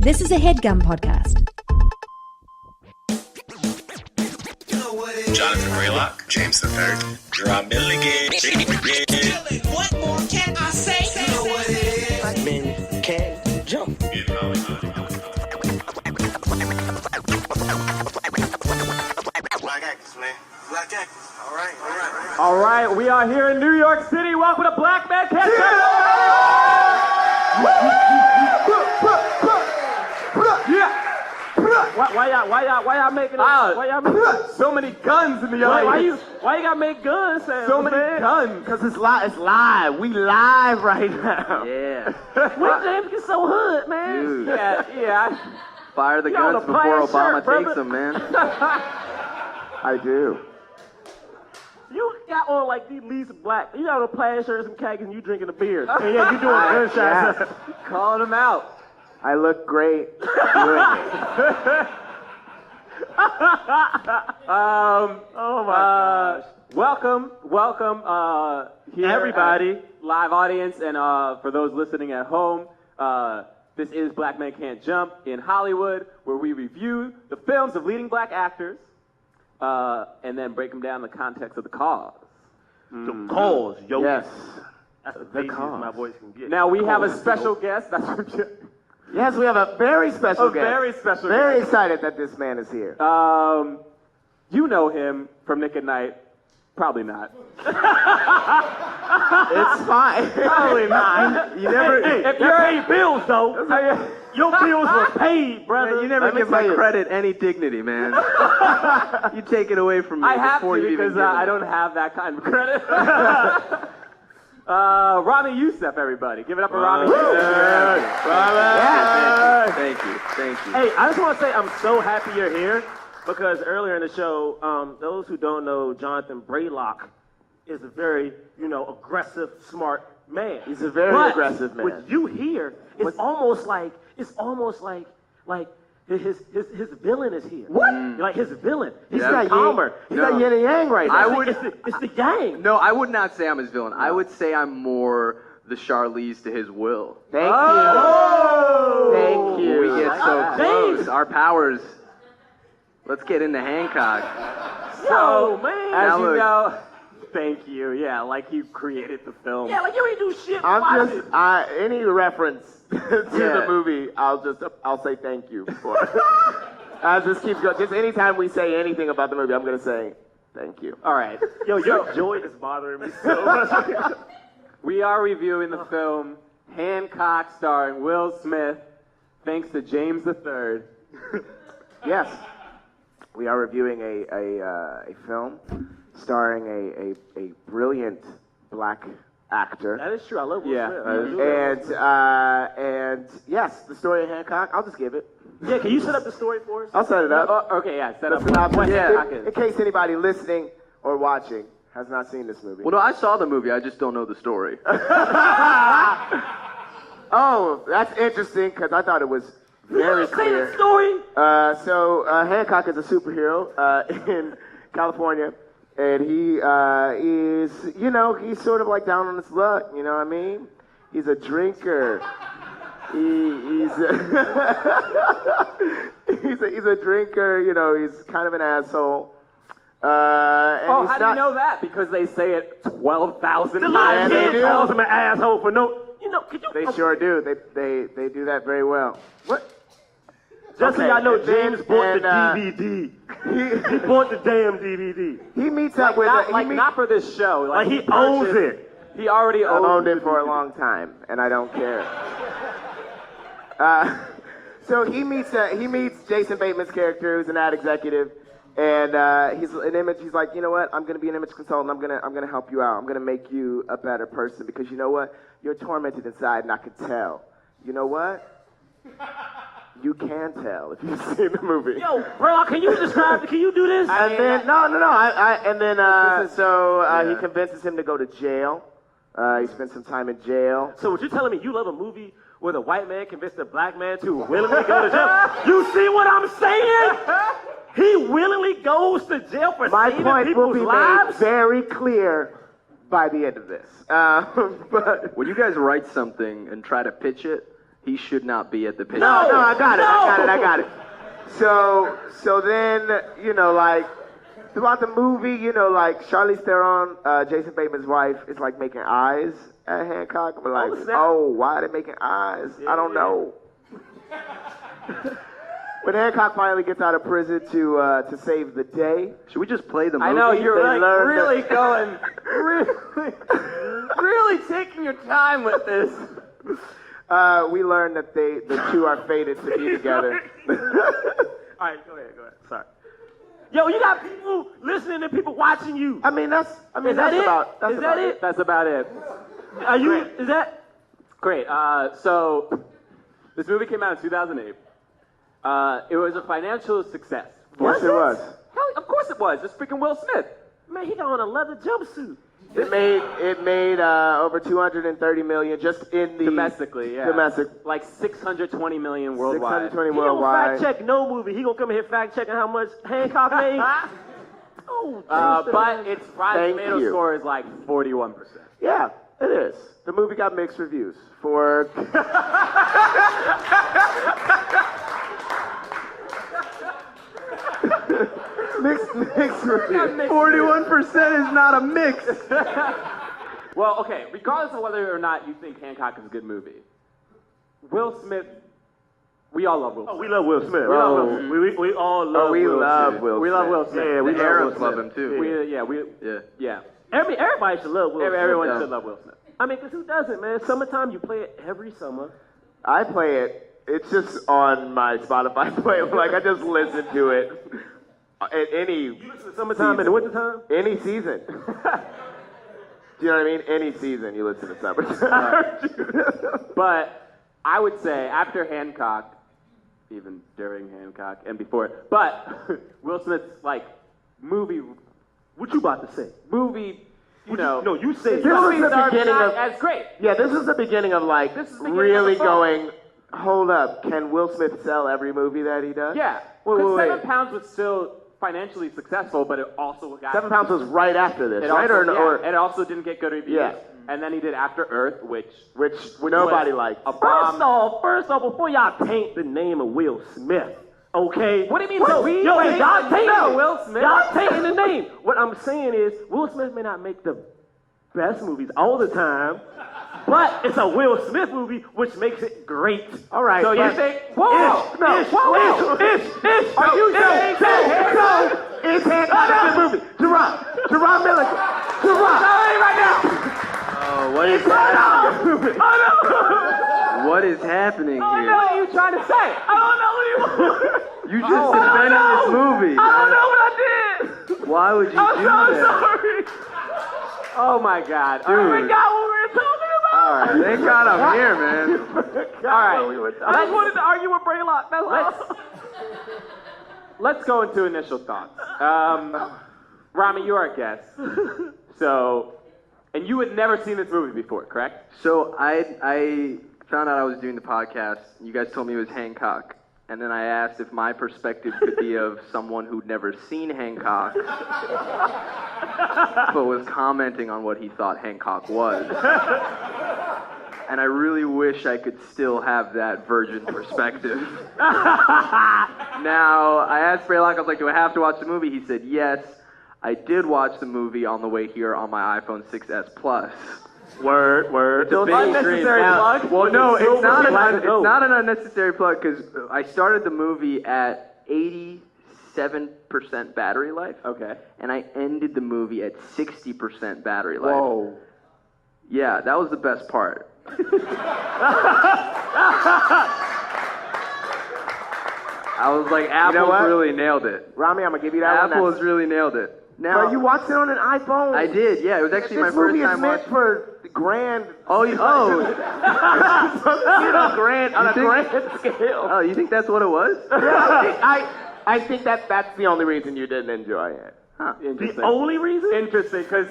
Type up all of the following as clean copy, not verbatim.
This is a HeadGum podcast. Jonathan Braylock, James III, Jerah Milligan. What more can I say? You know what it is. Black men can't jump. Black actors, man. Black actors. All right. All right, we are here in New York City. Welcome to Black Man Can't Jump. Why y'all making so many guns in the audience? Why you gotta make guns, Sam? So many guns. Because it's live. We live right now. Yeah. When James get so hood, man. Dude. Yeah. Fire the You got guns a before plaid Obama shirt, brother. takes them, man. I do. You got on like these least black. You got on plaid shirts and khakis and you drinking a beer. And yeah, you doing gunshots. Yeah. Calling them out. I look great. Oh my gosh. Welcome, here, everybody, live audience, and for those listening at home, this is Black Men Can't Jump in Hollywood, where we review the films of leading black actors, and then break them down in the context of the cause. The cause, yo. Yes. That's the basis my voice can get. Now we have a special guest. That's what Yes, we have a very special guest. very special Very guest. excited that this man is here. You know him from Nick at Nite. Probably not. It's fine. Probably not. You never. If you paid bills, though, your bills were paid, brother. Man, you never Let me give my tell you. credit any dignity, man. You take it away from me I have before to you even because give it. I don't have that kind of credit. Ramy Youssef, everybody. Give it up for Ramy Youssef. Thank you. Hey, I just want to say I'm so happy you're here because earlier in the show, those who don't know, Jonathan Braylock is a very, aggressive, smart man. He's a very But aggressive man. With you here, it's almost like his villain is here. What? Like his villain. He's Yeah. not calmer. He's like yin and yang right now. I would- It's the gang. No, I would not say I'm his villain. I would say I'm more the Charlize to his will. Thank you. Thank you. We get so that. close. James. Our powers. Let's get into Hancock. So, man. As Now you look. know, thank you. Yeah, like you created the film. Yeah, like you ain't do shit. I'm Watch just it. any reference to Yeah. the movie, I'll say thank you for. I'll just keep going. Just anytime we say anything about the movie, I'm gonna say thank you. All right. Yo, your joy is bothering me so much. We are reviewing the film Hancock starring Will Smith, thanks to James III. Yes, we are reviewing a film starring a brilliant black actor. That is true. I love Will Yeah. Smith. And yes, the story of Hancock. I'll just give it. Yeah, can you set up the story for us? I'll set it up. Okay, yeah, set up The synopsis. what Hancock In is. case anybody listening or watching has not seen this movie. Well, no, I saw the movie. I just don't know the story. Oh, that's interesting because I thought it was very Say the clear. story. So Hancock is a superhero in California, and he is, he's sort of like down on his luck. You know what I mean? He's a drinker. He's a drinker. He's kind of an asshole. And Oh, he's how do you know that? Because they say it 12,000 The times. live they kid do. calls him an asshole for no. Could you? They sure do. They do that very well. What? Just so Okay, y'all know, and then- James bought the and, DVD. He bought the damn DVD. He meets up with Not for this show. Like he purchased- owns it. He already I've owned it the for a long time, and I don't care. So he meets Jason Bateman's character, who's an ad executive, and he's like, you know what? I'm gonna be an image consultant. I'm gonna help you out. I'm gonna make you a better person because you know what? You're tormented inside, and I could tell. You know what? You can tell if you've seen the movie. Yo, bro, can you describe it? Can you do this? And then he convinces him to go to jail. He spends some time in jail. So what you're telling me, you love a movie where the white man convinced a black man to willingly go to jail? You see what I'm saying? He willingly goes to jail for My saving point will people's be lives? made very clear by the end of this. But When you guys write something and try to pitch it, He should not be at the pitch. No, I got it. So then, like, throughout the movie, like, Charlize Theron, Jason Bateman's wife, is, like, making eyes at Hancock. We're like, why are they making eyes? I don't know. When Hancock finally gets out of prison to save the day. Should we just play the movie? I know, you're They learned really taking your time with this. We learned that the two are fated to be together. All right, go ahead. Sorry. Yo, you got people listening and people watching you. I mean, that's Is that that's it? about that's Is about that it? That's about it. Are you? Great. Is that? Great. So this movie came out in 2008. It was a financial success. Yes, it was. Hell, of course it was. It's freaking Will Smith. Man, he got on a leather jumpsuit. It made over 230 million just in the Domestically, yeah. domestic. Like 620 million worldwide. 620 He don't worldwide. fact check no movie. He gonna come in here fact checking how much Hancock made. Oh, But its Rotten Thank Tomato you. score is like 41%. Yeah, it is. The movie got mixed reviews for. mixed reviews. 41% is not a mix. Well, okay, regardless of whether or not you think Hancock is a good movie, Will Smith, we all love Will Smith. we love Will Smith. Oh. We all love. We Will love Smith. Will. We love Will Smith. Yeah, we The love Arabs Will love Smith. him too. Yeah. Everybody should love Will Smith. Everyone Yeah. should love Will Smith. I mean, 'cause who doesn't, man? Summertime, you play it every summer. I play it. It's just on my Spotify playlist. Like I just listen to it at any You listen to summertime and the wintertime? any season. Do you know what I mean? Any season you listen to Summertime. But I would say after Hancock, even during Hancock and before it, but Will Smith's like movie, What you about to say? you know. No, you say This was movies the are beginning not of- as great. Yeah, this is the beginning of like This is the beginning really of the fall. going. Hold up, can Will Smith sell every movie that he does? Yeah, Wait, because wait, 7 wait. Pounds was still financially successful, but it also got 7 Pounds was right after this, It right? also, or and it also didn't get good reviews. Yeah. And then he did After Earth, which nobody was liked. a bomb. First off, before y'all taint the name of Will Smith, okay? What do you mean? So we Yo, taint y'all the tainting name of Will Smith? Y'all tainting the name. What I'm saying is, Will Smith may not make the best movies all the time, but it's a Will Smith movie, which makes it great. All right. So you but- think? Whoa! Are you saying so? Is Hancock a good movie? Jerah Milligan. right now. Oh, what is happening? What is happening What here? are you trying to say? I don't know what you want. You just defended this movie. I don't know what I did. Why would you do that? Sorry. Oh my God. Dude. I forgot what we were talking about. All right, thank God I'm here, man. All right. I just wanted to argue with Braylock. That's all. Let's go into initial thoughts. Ramy, you're our guest. So, and you had never seen this movie before, correct? So I found out I was doing the podcast. You guys told me it was Hancock. And then I asked if my perspective could be of someone who'd never seen Hancock, but was commenting on what he thought Hancock was. And I really wish I could still have that virgin perspective. Now, I asked Braylock, I was like, do I have to watch the movie? He said, yes. I did watch the movie on the way here on my iPhone 6S Plus. Word. It's an unnecessary plug. Well, no, it's not Go. an unnecessary plug because I started the movie at 87% battery life. Okay. And I ended the movie at 60% battery life. Whoa. Yeah, that was the best part. I was like, Apple what? really nailed it. Ramy, I'm gonna give you that Apple one. has really nailed it. Now, Bro, you watched it on an iPhone. I did, yeah. It was actually my This first movie time is meant watching. for grand. Oh, On a grand scale. Oh, you think that's what it was? I think that's the only reason you didn't enjoy it. Huh. Interesting. The only reason? Interesting, because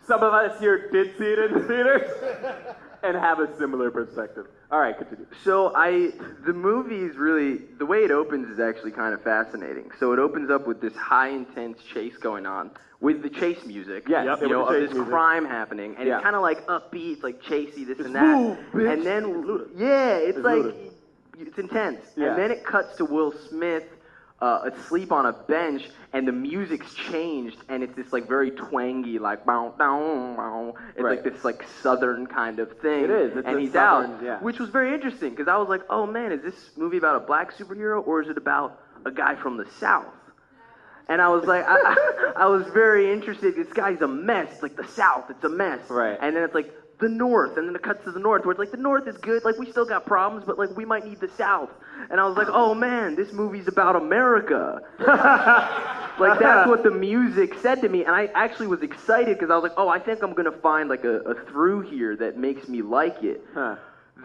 some of us here did see it in the theaters. and have a similar perspective. All right, continue. So the movie is really, the way it opens is actually kind of fascinating. So it opens up with this high intense chase going on with the chase music, Yes, yep, you know, with the of chase this music. crime happening, and Yeah. it's kind of like upbeat, it's like chasey, this and that, and then it's like Luda. it's intense, Yeah. and then it cuts to Will Smith asleep on a bench, and the music's changed, and it's this like very twangy, like bow, bow, bow. It's Right. like this like southern kind of thing. It is. It's and a he's southern, out, yeah. which was very interesting because I was like, oh man, is this movie about a black superhero or is it about a guy from the South? And I was like, I was very interested. This guy's a mess. It's like the South, it's a mess. Right. And then it's like the North, and then it cuts to the North, where it's like the North is good, like we still got problems, but like we might need the South. And I was like, oh man, this movie's about America. Like that's what the music said to me, and I actually was excited because I was like, oh, I think I'm gonna find like a through here that makes me like it. Huh.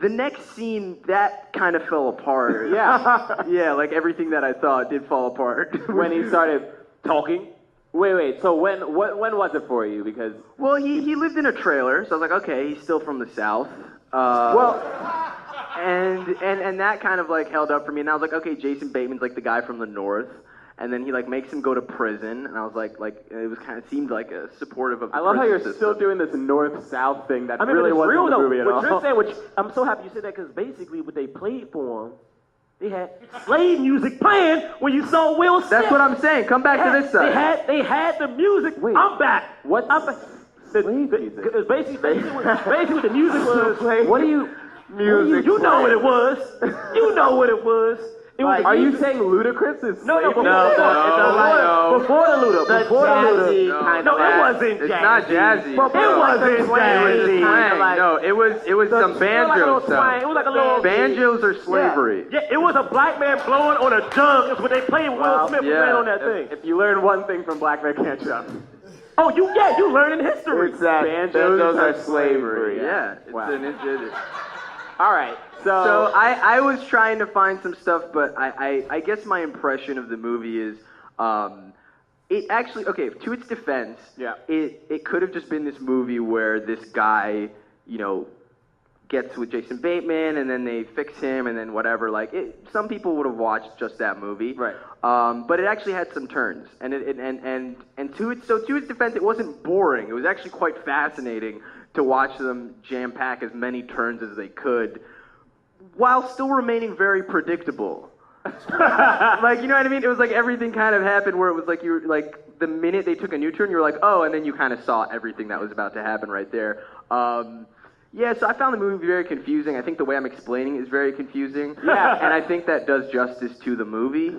The next scene, that kind of fell apart. Yeah. Yeah, like everything that I thought did fall apart. When he started talking. Wait. So when was it for you? Because Well, he lived in a trailer, so I was like, okay, he's still from the South. And that kind of like held up for me, and I was like, okay, Jason Bateman's like the guy from the North, and then he like makes him go to prison, and I was like it was kind of seemed like a supportive of the I love how prison you're system. still doing this North-South thing that I mean, really but it's wasn't real in the though. movie at What all. you're saying, which I'm so happy you said that because basically what they played for him, they had slave music playing when you saw Will Smith. That's what I'm saying. Come back to this side. They had the music. Wait, I'm back. what's I'm back. slave music? It was basically what the music was. What do you? Music. You know what it was. You know what it was. It was Are you saying Ludacris is No, slave before, music? before the Luda. Before the jazzy Luda. kind No, of it wasn't It's jazzy. not jazzy. It wasn't It was jazzy. twang. No, it was some banjo It stuff. was like a little Banjos are slavery. Yeah, it was a black man blowing on a jug. That's what they played when Will Smith was yeah. playing on that thing. If you learn one thing from Black Man Can't Jump, Oh, you learning history. It's that Banjos banjos are slavery. Yeah. Wow. It's all right. So I was trying to find some stuff, but I guess my impression of the movie is it actually, okay, to its defense, Yeah. it could have just been this movie where this guy, you know, gets with Jason Bateman and then they fix him and then whatever. Like some people would have watched just that movie, Right. But it actually had some turns, and to its defense, it wasn't boring. It was actually quite fascinating to watch them jam pack as many turns as they could, while still remaining very predictable. Like, you know what I mean? It was like everything kind of happened where it was like you were like the minute they took a new turn, you were like, oh, and then you kind of saw everything that was about to happen right there. Yeah, so I found the movie very confusing. I think the way I'm explaining it is very confusing. Yeah. And I think that does justice to the movie.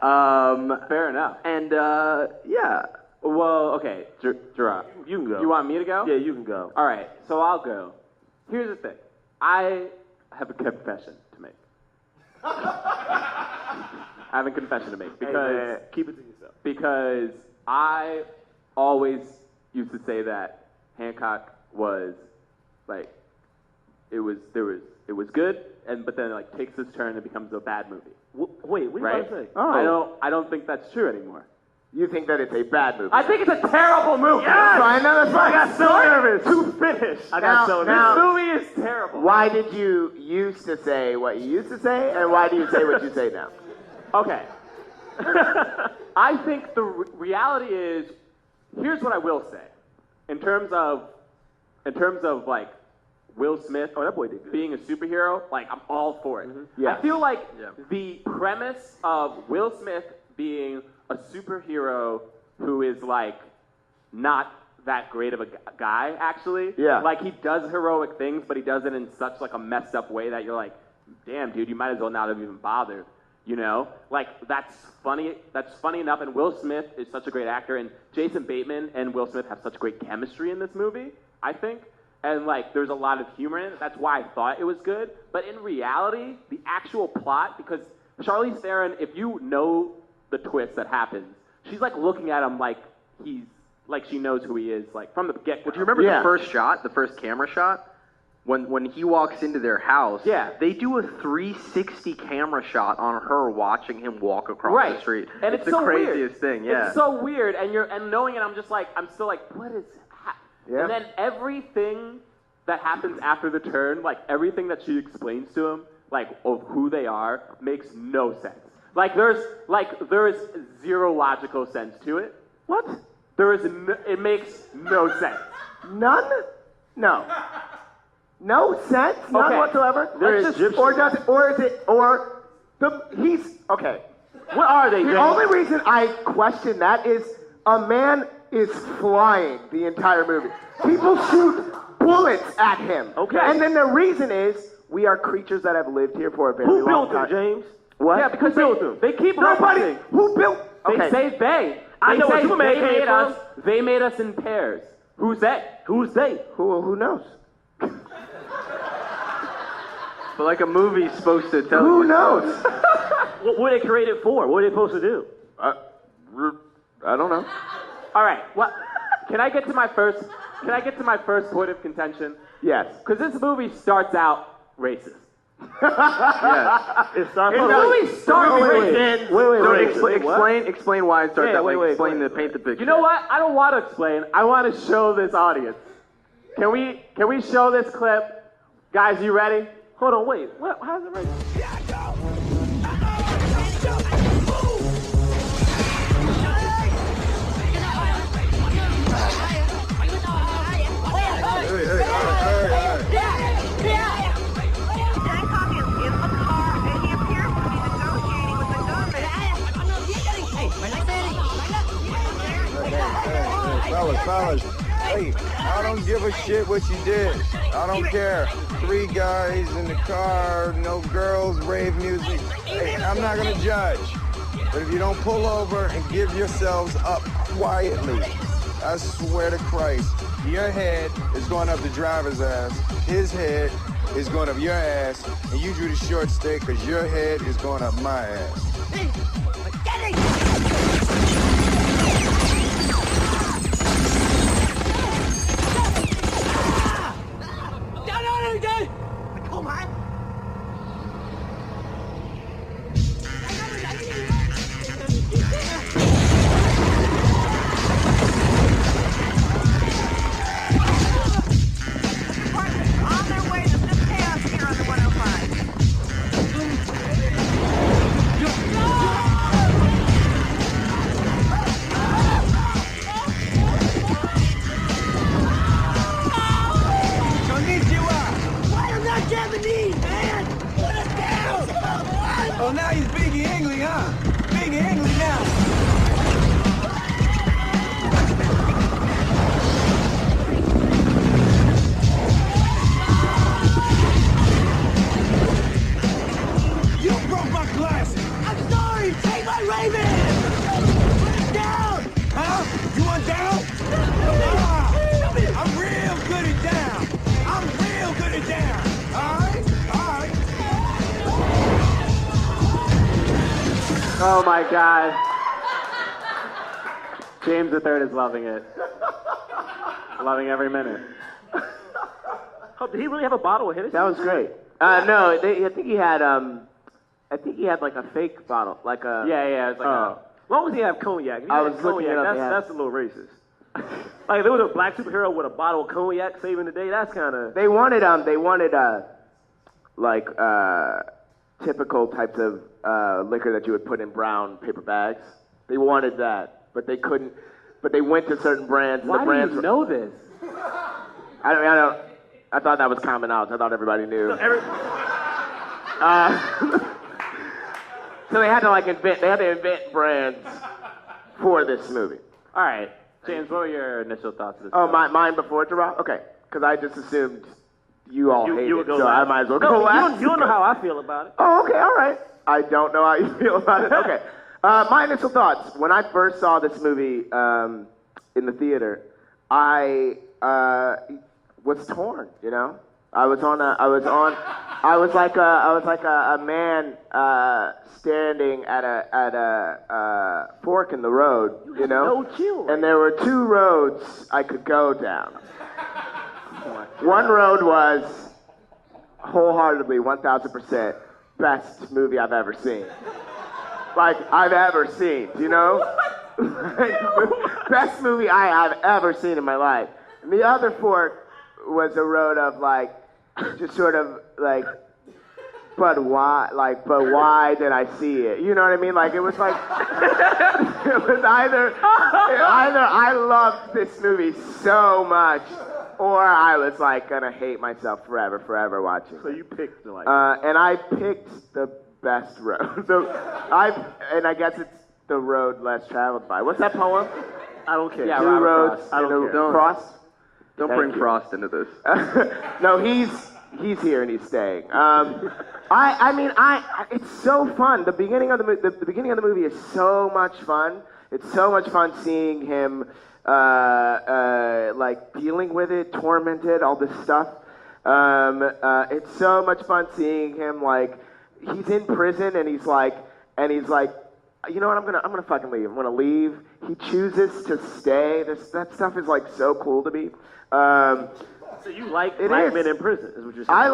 Fair enough. And yeah. Well, okay, Jerah. You can go. You want me to go? Yeah, you can go. All right, so I'll go. Here's the thing. I have a confession to make. I have a confession to make because Keep it to yourself. because I always used to say that Hancock was like it was good, but then it like takes this turn and becomes a bad movie. Wait, what are you Right? about to say? I don't think that's true anymore. You think that it's a bad movie? I think it's a terrible movie. That's fine. No, that's fine. I got so nervous. To finish. I got so Now- nervous. This movie is terrible. Why did you used to say what you used to say, and why do you say what you say now? Okay. I think the reality is, here's what I will say, in terms of like Will Smith Oh, that boy did good. being a superhero, like I'm all for it. Yeah. I feel like Yeah. the premise of Will Smith being a superhero who is like not that great of a guy, actually. Yeah. Like he does heroic things, but he does it in such like a messed up way that you're like, damn, dude, you might as well not have even bothered. You know, like that's funny. That's funny enough. And Will Smith is such a great actor, and Jason Bateman and Will Smith have such great chemistry in this movie, I think. And like, there's a lot of humor in it. That's why I thought it was good. But in reality, the actual plot, because Charlize Theron, if you know the twist that happens, she's like looking at him like he's like she knows who he is, like from the get-go. Do you remember Yeah. the first shot, the first camera shot? When he walks into their house, Yeah. they do a 360 camera shot on her watching him walk across Right. the street. And it's the so craziest weird. thing, yeah. It's so weird, and knowing it, I'm still like, what is? Yeah. And then everything that happens after the turn, like everything that she explains to him, like of who they are, makes no sense. Like there is zero logical sense to it. What? It makes no sense. None? No. No sense? None Okay. whatsoever? They're Let's Egyptian. Okay. What are they, The James? only reason I question that is a man is flying the entire movie. People shoot bullets at him. Okay. And then the reason is we are creatures that have lived here for a very Who long built them, time. James? What? Yeah, because Who built them? they keep Nobody. referencing. Who built? They Okay. say they. I They know where say Superman they came made from. us. They made us in pairs. Who's they? Who's they? Who knows? But like a movie's supposed to tell Who you. knows? What were they created for? What are they supposed to do? I don't know. All right. Well, can I get to my first point of contention? Yes. Because this movie starts out racist. Yeah. It starts The with movie starts racist. Wait. Explain why it starts Yeah, that way. wait, Explain to paint the picture. You know what? I don't want to explain. I want to show this audience. Can we show this clip? Guys, you ready? Hold on, wait. What? How's it racist? Hancock is in the car, and he appears to be negotiating with the government. Fellas, hey, I don't give a shit what you did. I don't care. 3 guys in the car, no girls, rave music. Hey, I'm not gonna judge. But if you don't pull over and give yourselves up quietly, I swear to Christ, your head is going up the driver's ass, his head is going up your ass, and you drew the short stick because your head is going up my ass. On their way to this chaos here on the 105. Oh, now he's Biggie Engley, huh? Biggie Engley now. You broke my glasses. I'm sorry. Take my Raven. Put it down. Huh? You want down? I'm real good at down. I'm real good at down. All right? All right. Oh my God. James III is loving it. Loving every minute. Oh, did he really have a bottle of Hennessy? That was great. No, I think he had like a fake bottle, like a. Yeah. It's like As long as he have cognac. If he I had was looking it up, yeah. that's a little racist. Like if there was a black superhero with a bottle of cognac saving the day, that's kind of. They wanted typical types of liquor that you would put in brown paper bags. They wanted that, but they couldn't. But they went to certain brands. And why the brands do you know this? I don't. I thought that was common knowledge. I thought everybody knew. So they had to invent brands for this movie. All right, James, what were your initial thoughts of this? Oh, mine before Jerah? Okay, because I just assumed you all hated You it, would go so last. I might as well No, go last. you don't know how I feel about it. Oh, okay, all right. I don't know how you feel about it. Okay. My initial thoughts. When I first saw this movie in the theater, I was torn, you know? I was like a man standing at a fork in the road, you know? no chill right And there were 2 roads I could go down. One road was wholeheartedly 1,000% best movie I've ever seen. Like, I've ever seen, you know? Best movie I have ever seen in my life. And the other fork was a road of like, just sort of like, but why did I see it? You know what I mean? Like it was like, it was either I loved this movie so much, or I was like gonna hate myself forever watching. So you picked the like. And I picked the best road. So I guess it's the road less traveled by. What's that poem? I don't care. Yeah, Two roads. I don't care. Cross. Don't Thank bring you. Frost into this. No, he's here and he's staying. It's so fun. The beginning of the movie is so much fun. It's so much fun seeing him like dealing with it, tormented, all this stuff. It's so much fun seeing him like he's in prison and he's like, you know what? I'm gonna fucking leave. I'm gonna leave. He chooses to stay. That stuff is like so cool to me. So you like black men in prison? Is what you're saying? I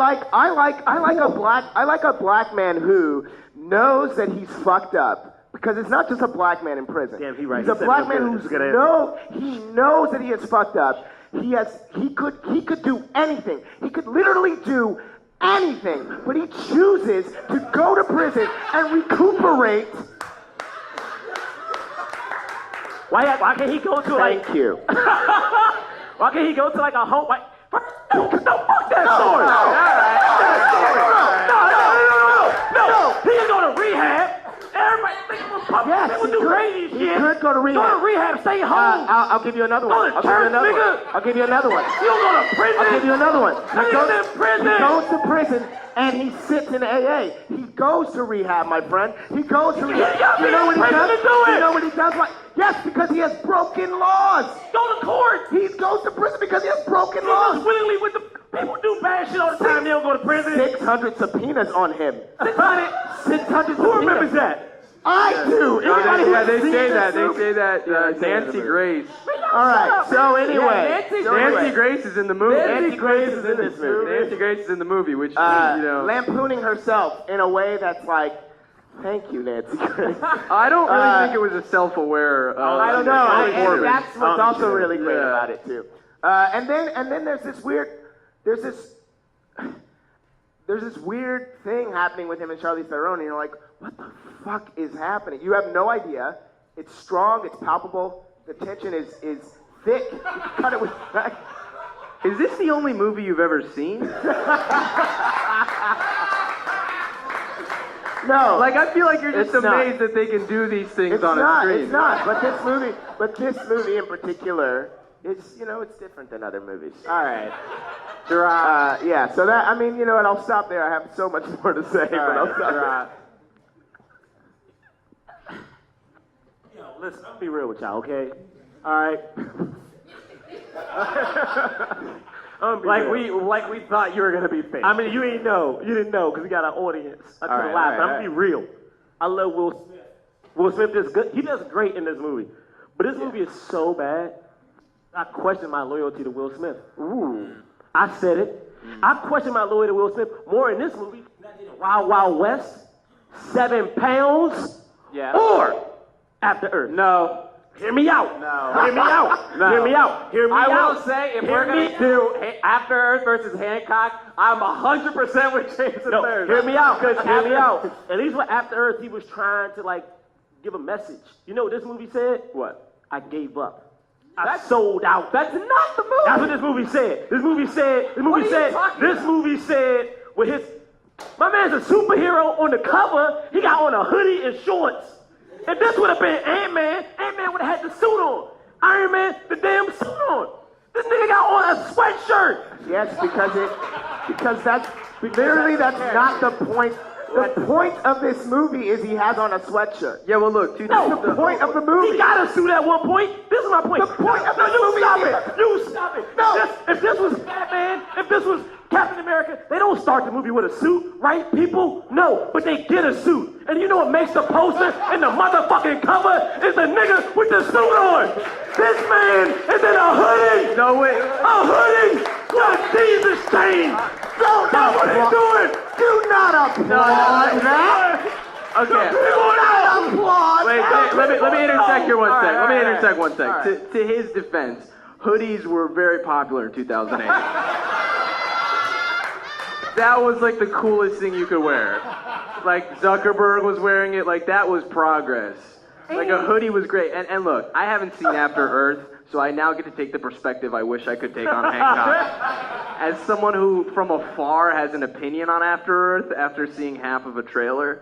like a black man who knows that he's fucked up, because it's not just a black man in prison. Damn, he right. He's a black man he knows that he is fucked up. He could do anything. He could literally do anything, but he chooses to go to prison and recuperate. Why can't he go to like? Thank you. Why can't he go to like a home? Like, no, fuck that story. No. He can go to rehab. Everybody think it was puppy. Yes, People do crazy shit. He could go to rehab. Go to rehab. Stay home. I'll give you another one. Go to church, nigga. I'll give you another one. You don't go to prison. I'll give you another one. Niggas in prison. He goes to prison and he sits in AA. He goes to rehab, my friend. He goes to rehab. You know what he does? You know what he does? Yes, because he has broken laws. Go to court. He goes to prison because he has broken laws. Willingly with the people do bad shit all the time. They don't go to prison. 600 subpoenas on him. 600 subpoenas. Who remembers that? I do. They say that. Nancy Grace. All right. So anyway, Nancy Grace is in the movie. Nancy Grace is in this movie. Nancy Grace is in the movie, which lampooning herself in a way that's like, thank you, Nancy Grace. I don't really think it was a self-aware. I don't know. And that's what's also really great about it too. And then there's this weird thing happening with him and Charlize Theron, and you're like, what the fuck is happening? You have no idea. It's strong. It's palpable. The tension is thick. You can cut it with. Is this the only movie you've ever seen? No. Like, I feel like you're just It's amazed not. that they can do these things on a screen. It's not. But this movie in particular, it's different than other movies. All right. Yeah. So that, you know what? I'll stop there. I have so much more to say, but I'll stop there. Yo, listen, I'll be real with y'all, okay? All right. Like we thought you were gonna be fake. I mean, you didn't know, because we got an audience. I couldn't laugh. I'm gonna be real. I love Will Smith. Will Smith is good. He does great in this movie, but this movie is so bad. I question my loyalty to Will Smith. Ooh, I said it. I question my loyalty to Will Smith more in this movie than I did in Wild Wild West, 7 pounds, or After Earth. No. Hear me out. No. Hear me out. No. Hear me out. Hear me out. I will say, if we're going to do After Earth versus Hancock, I'm 100% with Jason Third. Hear me out. Hear me out. At least with After Earth, he was trying to, give a message. You know what this movie said? What? I gave up. I sold out. That's not the movie. That's what this movie said. This movie said, with his, my man's a superhero on the cover. He got on a hoodie and shorts. If this would have been Ant-Man, Ant-Man would have had the suit on. Iron Man, the damn suit on. This nigga got on a sweatshirt. Yes, because that's not the point. The point of this movie is he has on a sweatshirt. Yeah, well, look, the point of the movie. He got a suit at one point. This is my point. The point of the movie. You stop it. No. If this was Batman, if this was Captain America, they don't start the movie with a suit, right, people? No, but they get a suit. And you know what makes the poster and the motherfucking cover is the nigga with the suit on. This man is in a hoodie. No, wait. A hoodie with a Jesus stain. That's what he's doing. Do not applaud that. Okay. Do not applaud Wait, let me intersect here one sec. Let me intersect one sec. All right. To his defense, hoodies were very popular in 2008. that was like the coolest thing you could wear. Like Zuckerberg was wearing it. Like that was progress. Like a hoodie was great. And look, I haven't seen After Earth, so I now get to take the perspective I wish I could take on Hancock. As someone who, from afar, has an opinion on After Earth after seeing half of a trailer.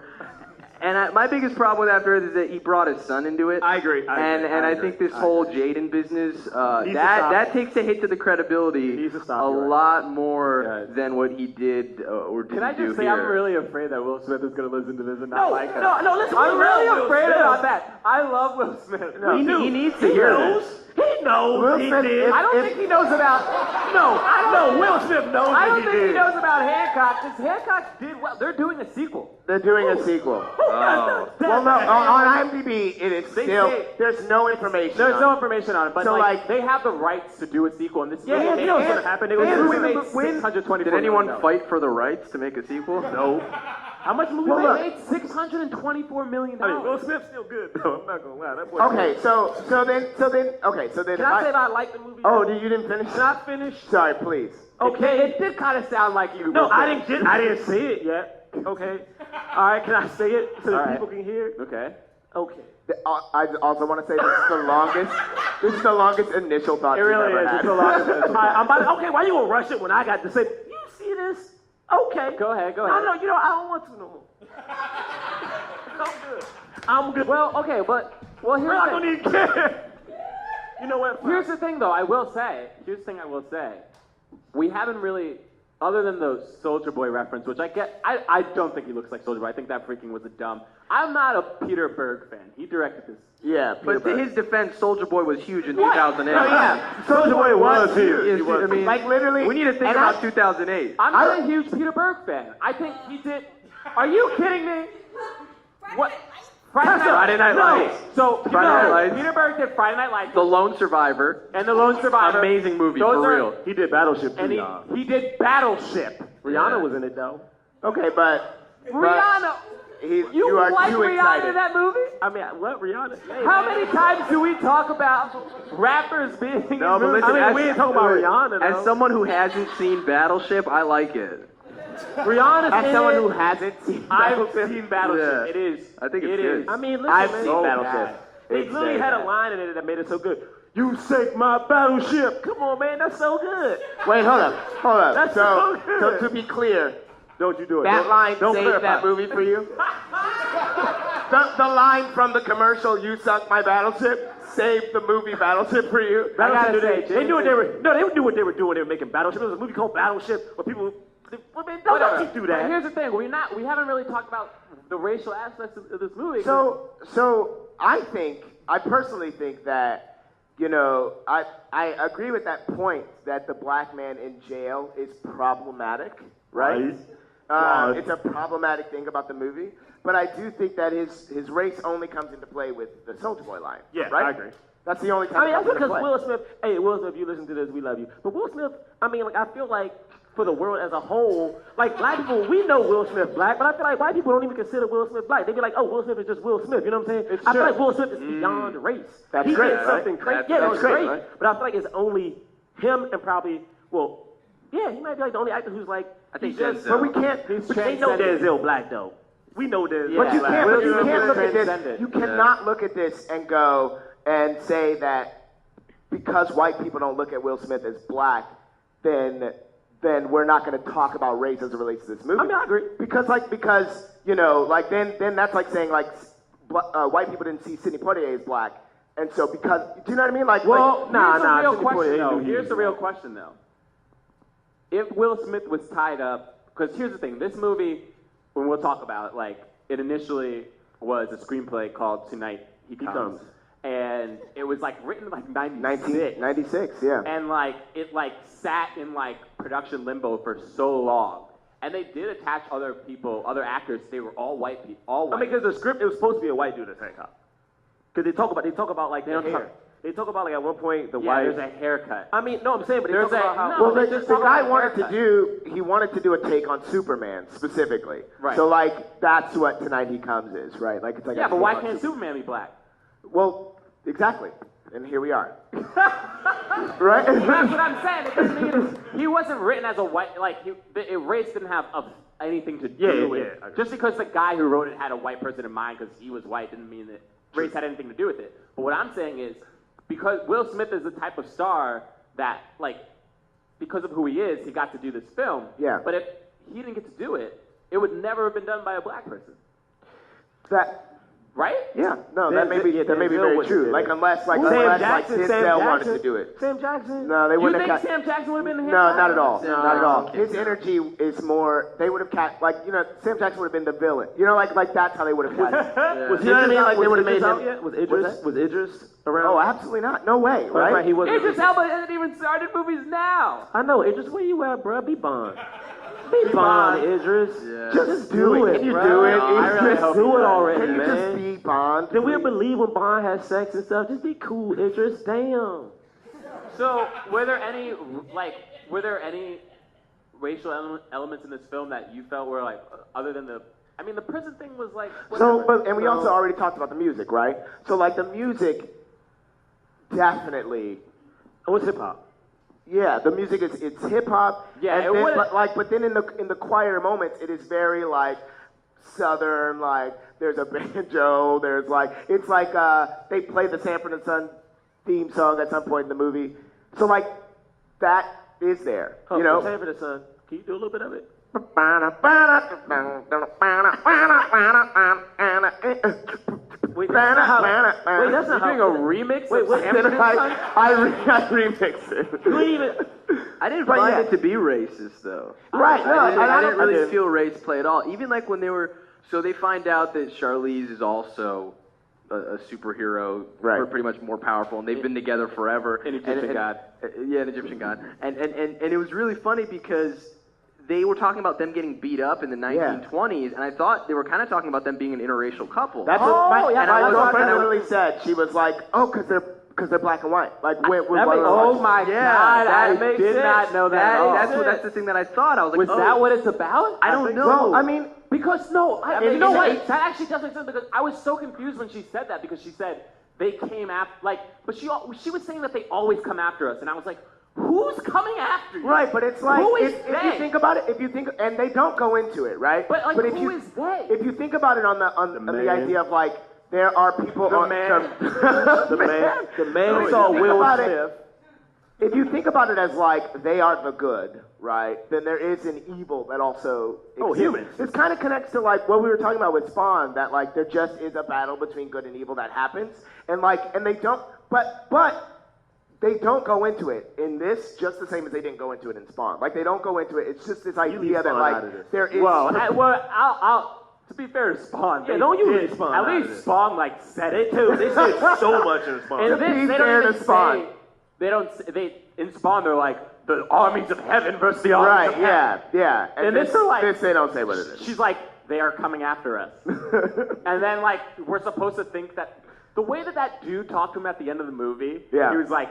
And my biggest problem with After Earth is that he brought his son into it. I agree. I think this whole Jaden business, that takes a hit to the credibility a lot more than what he did or didn't do. Can I just say, here. I'm really afraid that Will Smith is going to listen to this and not like it. No, listen. I'm really afraid about that. I love Will Smith. No, he needs to hear this. He knows Will he Smith, did. I don't think he knows about. No, Will Smith knows I that don't he think did. he knows about Hancock because Hancock did well. They're doing a sequel. They're doing a sequel. Oh. Well, no, on IMDb, it is They still, say- there's no information. There's on no it. information on it, but So, like they have the rights to do a sequel, and this Yeah, movie he knows what's gonna happen. They this gonna movie do made it. $624 Did anyone million. fight for the rights to make a sequel? No. How much movie Well, they they made $624 million. I mean, Will Smith's still good, though. I'm not gonna lie. That boy. Okay, so then. Can I say that I like the movie? Oh, you didn't finish? Can I finish? Sorry, please. Okay, it did kind of sound like you. No, Will I Smith. didn't say it yet. Okay. All right. Can I say it so that All right. people can hear? Okay. Okay. I also want to say this is the longest. This is the longest initial thought It you've really ever is. had. It's a lot. Okay, why you gonna rush it when I got to say? You see this? Okay. Go ahead. No, I don't want to no more. I'm good. Well, okay, but here's I the don't thing. even care. You know what? Here's the thing, though. I will say. Here's the thing I will say. We haven't really, other than the Soulja Boy reference, which I get. I don't think he looks like Soulja Boy. I think that freaking was a dumb. I'm not a Peter Berg fan. He directed this. Yeah, Peter But to Berg. his defense, Soulja Boy was huge in 2008. Oh, yeah. Soulja Boy was here. Yes, He was. I mean, Like, literally, we need to think and about I- 2008. I'm not a huge Peter Berg fan. I think he did. Are you kidding me? What? Friday Night Lights. So Friday Night Lights. Peter Berg did Friday Night Lights The Lone Survivor. and The Lone Survivor. Amazing movie, Those for are- real. He did Battleship too, And y'all. he did Battleship. Rihanna was in it though. Okay, but Rihanna. You are like too Rihanna excited. in that movie? I mean, what Rihanna? Hey, How man. many times do we talk about rappers being in No, but movies? listen, I mean, we ain't talking about Rihanna, though. As someone who hasn't seen Battleship, I like it. Rihanna's as in someone it. who hasn't seen I've Battleship, seen Battleship. Yeah. It is. I think it's it good. is. I mean, listen, I've man. seen Battleship. They It's literally very had a bad. line in it that made it so good. You sank my battleship. Come on, man, that's so good. Wait, hold up. That's So, so so good. to be clear, Don't you do it. that line don't saved clarify. that movie for you? The line from the commercial, "You sunk my battleship," saved the movie Battleship for you? Battleship, gotta say, they knew what they were. No, they knew what they were doing. They were making Battleship. It was a movie called Battleship where people. Well, man, don't you do But that? here's the thing: we haven't really talked about the racial aspects of this movie. So I personally think that, I agree with that point that the black man in jail is problematic, right? Right. It's a problematic thing about the movie, but I do think that his race only comes into play with the Soulja Boy line. Yeah, right? I agree. That's the only time. I mean, it that's comes into because play. Will Smith. Hey, Will Smith, you listen to this, we love you. But Will Smith, I mean, like, I feel like for the world as a whole, like black people, we know Will Smith black, but I feel like white people don't even consider Will Smith black. They be like, oh, Will Smith is just Will Smith. You know what I'm saying? I feel like Will Smith is beyond race. That's he great, did something right? crazy. That's- Yeah, that's that's great, great. right? But I feel like it's only him and probably, well, yeah, he might be like the only actor who's like, I think he's just, Denzel. But we can't. but they know Denzel black though. We know Denzel But you black. can't. But you Will can't Smith look at this. transcended. You cannot look at this and go and say that because white people don't look at Will Smith as black, then we're not going to talk about race as it relates to this movie. I mean, I agree. Because then that's like saying white people didn't see Sidney Poitier as black, and so because do you know what I mean? Like, Well, nah, Here's the real Sidney question, Poitier though. knew he Here's was the real black. question, though. If Will Smith was tied up, because here's the thing: this movie, when we'll talk about it, like it initially was a screenplay called "Tonight He Comes," and it was like written like 96, 1996, yeah. and like it like sat in like production limbo for so long. And they did attach other people, other actors. They were all white people, all white. I mean, because the script, it was supposed to be a white dude as Hancock. Because they talk about like the don't hair. talk- They talk about like at one point the yeah, wife. there's a haircut. I mean, no, I'm saying, but they There's talk about a- how. no, Well, they the just talk guy about wanted to haircut. he wanted to do a take on Superman specifically. Right. So like that's what Tonight He Comes is, right? Like it's like Yeah, a but why take on can't Superman be black? Well, exactly. And here we are. Right? That's what I'm saying. It doesn't mean he wasn't written as a white, like, race didn't have anything to do with it. Okay. Just because the guy who wrote it had a white person in mind because he was white didn't mean that race had anything to do with it. But what I'm saying is, because Will Smith is the type of star that, like, because of who he is, he got to do this film. Yeah. But if he didn't get to do it, it would never have been done by a black person. Right? Yeah, no, that may be very true. Like unless Jackson wanted to do it. Sam Jackson? No, they You wouldn't think have. Sam Jackson would have been the No, not at all. No, Not at all. okay. His energy is more. They would have Sam Jackson would have been the villain. Like that's how they would have cast. Was You know what I mean? Like they would have made out him. yet? Was Idris around? Oh, absolutely not. No way. Right? He wasn't. Idris Elba hasn't even started movies now. I know, Idris. Where you at, bro? Be Bond. Be Bond, Idris. Yeah. Just do it. Can you do it? I really hope do it already, Can you man. just be Bond? Then we'll believe when Bond has sex and stuff. Just be cool, Idris. Damn. So, were there any racial elements in this film that you felt were like, other than the prison thing was like, whatever. And we also already talked about the music, right? So like the music, definitely. What's hip hop? Yeah, the music it's hip hop. Yeah, and it then, would- but then in the quieter moments, it is very like southern. Like there's a banjo. There's like it's like they play the Sanford and Son theme song at some point in the movie. So like that is there. You know. Sanford and Son. Can you do a little bit of it? Wait, that's not how. Wait, that's You're not doing how. a remix Wait, of wait, Sanford and Son? I remix it. You ain't even. I didn't But find yeah. it to be racist, though. Right, no, I didn't really did. feel race play at all. Even like when they were, so they find out that Charlize is also a superhero, Right. or pretty much more powerful, and they've been together forever. An Egyptian god. Yeah, an Egyptian god. And it was really funny because they were talking about them getting beat up in the 1920s, and I thought they were kind of talking about them being an interracial couple. That's what my I was- girlfriend and I- literally said. She was like, "Oh, because they're black and white." Like, Oh my Yeah, God, I that did not know that. at all. That's the thing that I thought. I was like, Was that what it's about? I don't know. Well, I mean, Because you you know know what? what? That actually does make sense because I was so confused when she said that because she said they came after but she was saying that they always come after us and I was like, who's coming after you? right, but it's like Who is if they? you think about it, and they don't go into it, right? But like, if who is they? If you think about it on the man. idea of like there are people The on man. The man So saw if you think Will about it- Smith. If you think about it as like they are the good, right? Then there is an evil that also exists. humans. This kind of connects to like what we were talking about with Spawn, that like there just is a battle between good and evil that happens, and they don't, but they don't go into it in this just the same as they didn't go into it in Spawn. Like they don't go into it. It's just this idea that Spawn out of like this. there is. I'll to be fair to Spawn. Yeah, they don't use did. Spawn At out of least this. Spawn said it Dude, they said so much in Spawn. In To this, be they fair don't to even Spawn. say. They don't. They in Spawn. They're like the armies of heaven versus the armies Right, of heaven. yeah. And this are like- this they don't say what it is. She's like, they are coming after us. And then we're supposed to think that the way that dude talked to him at the end of the movie. Yeah. He was like,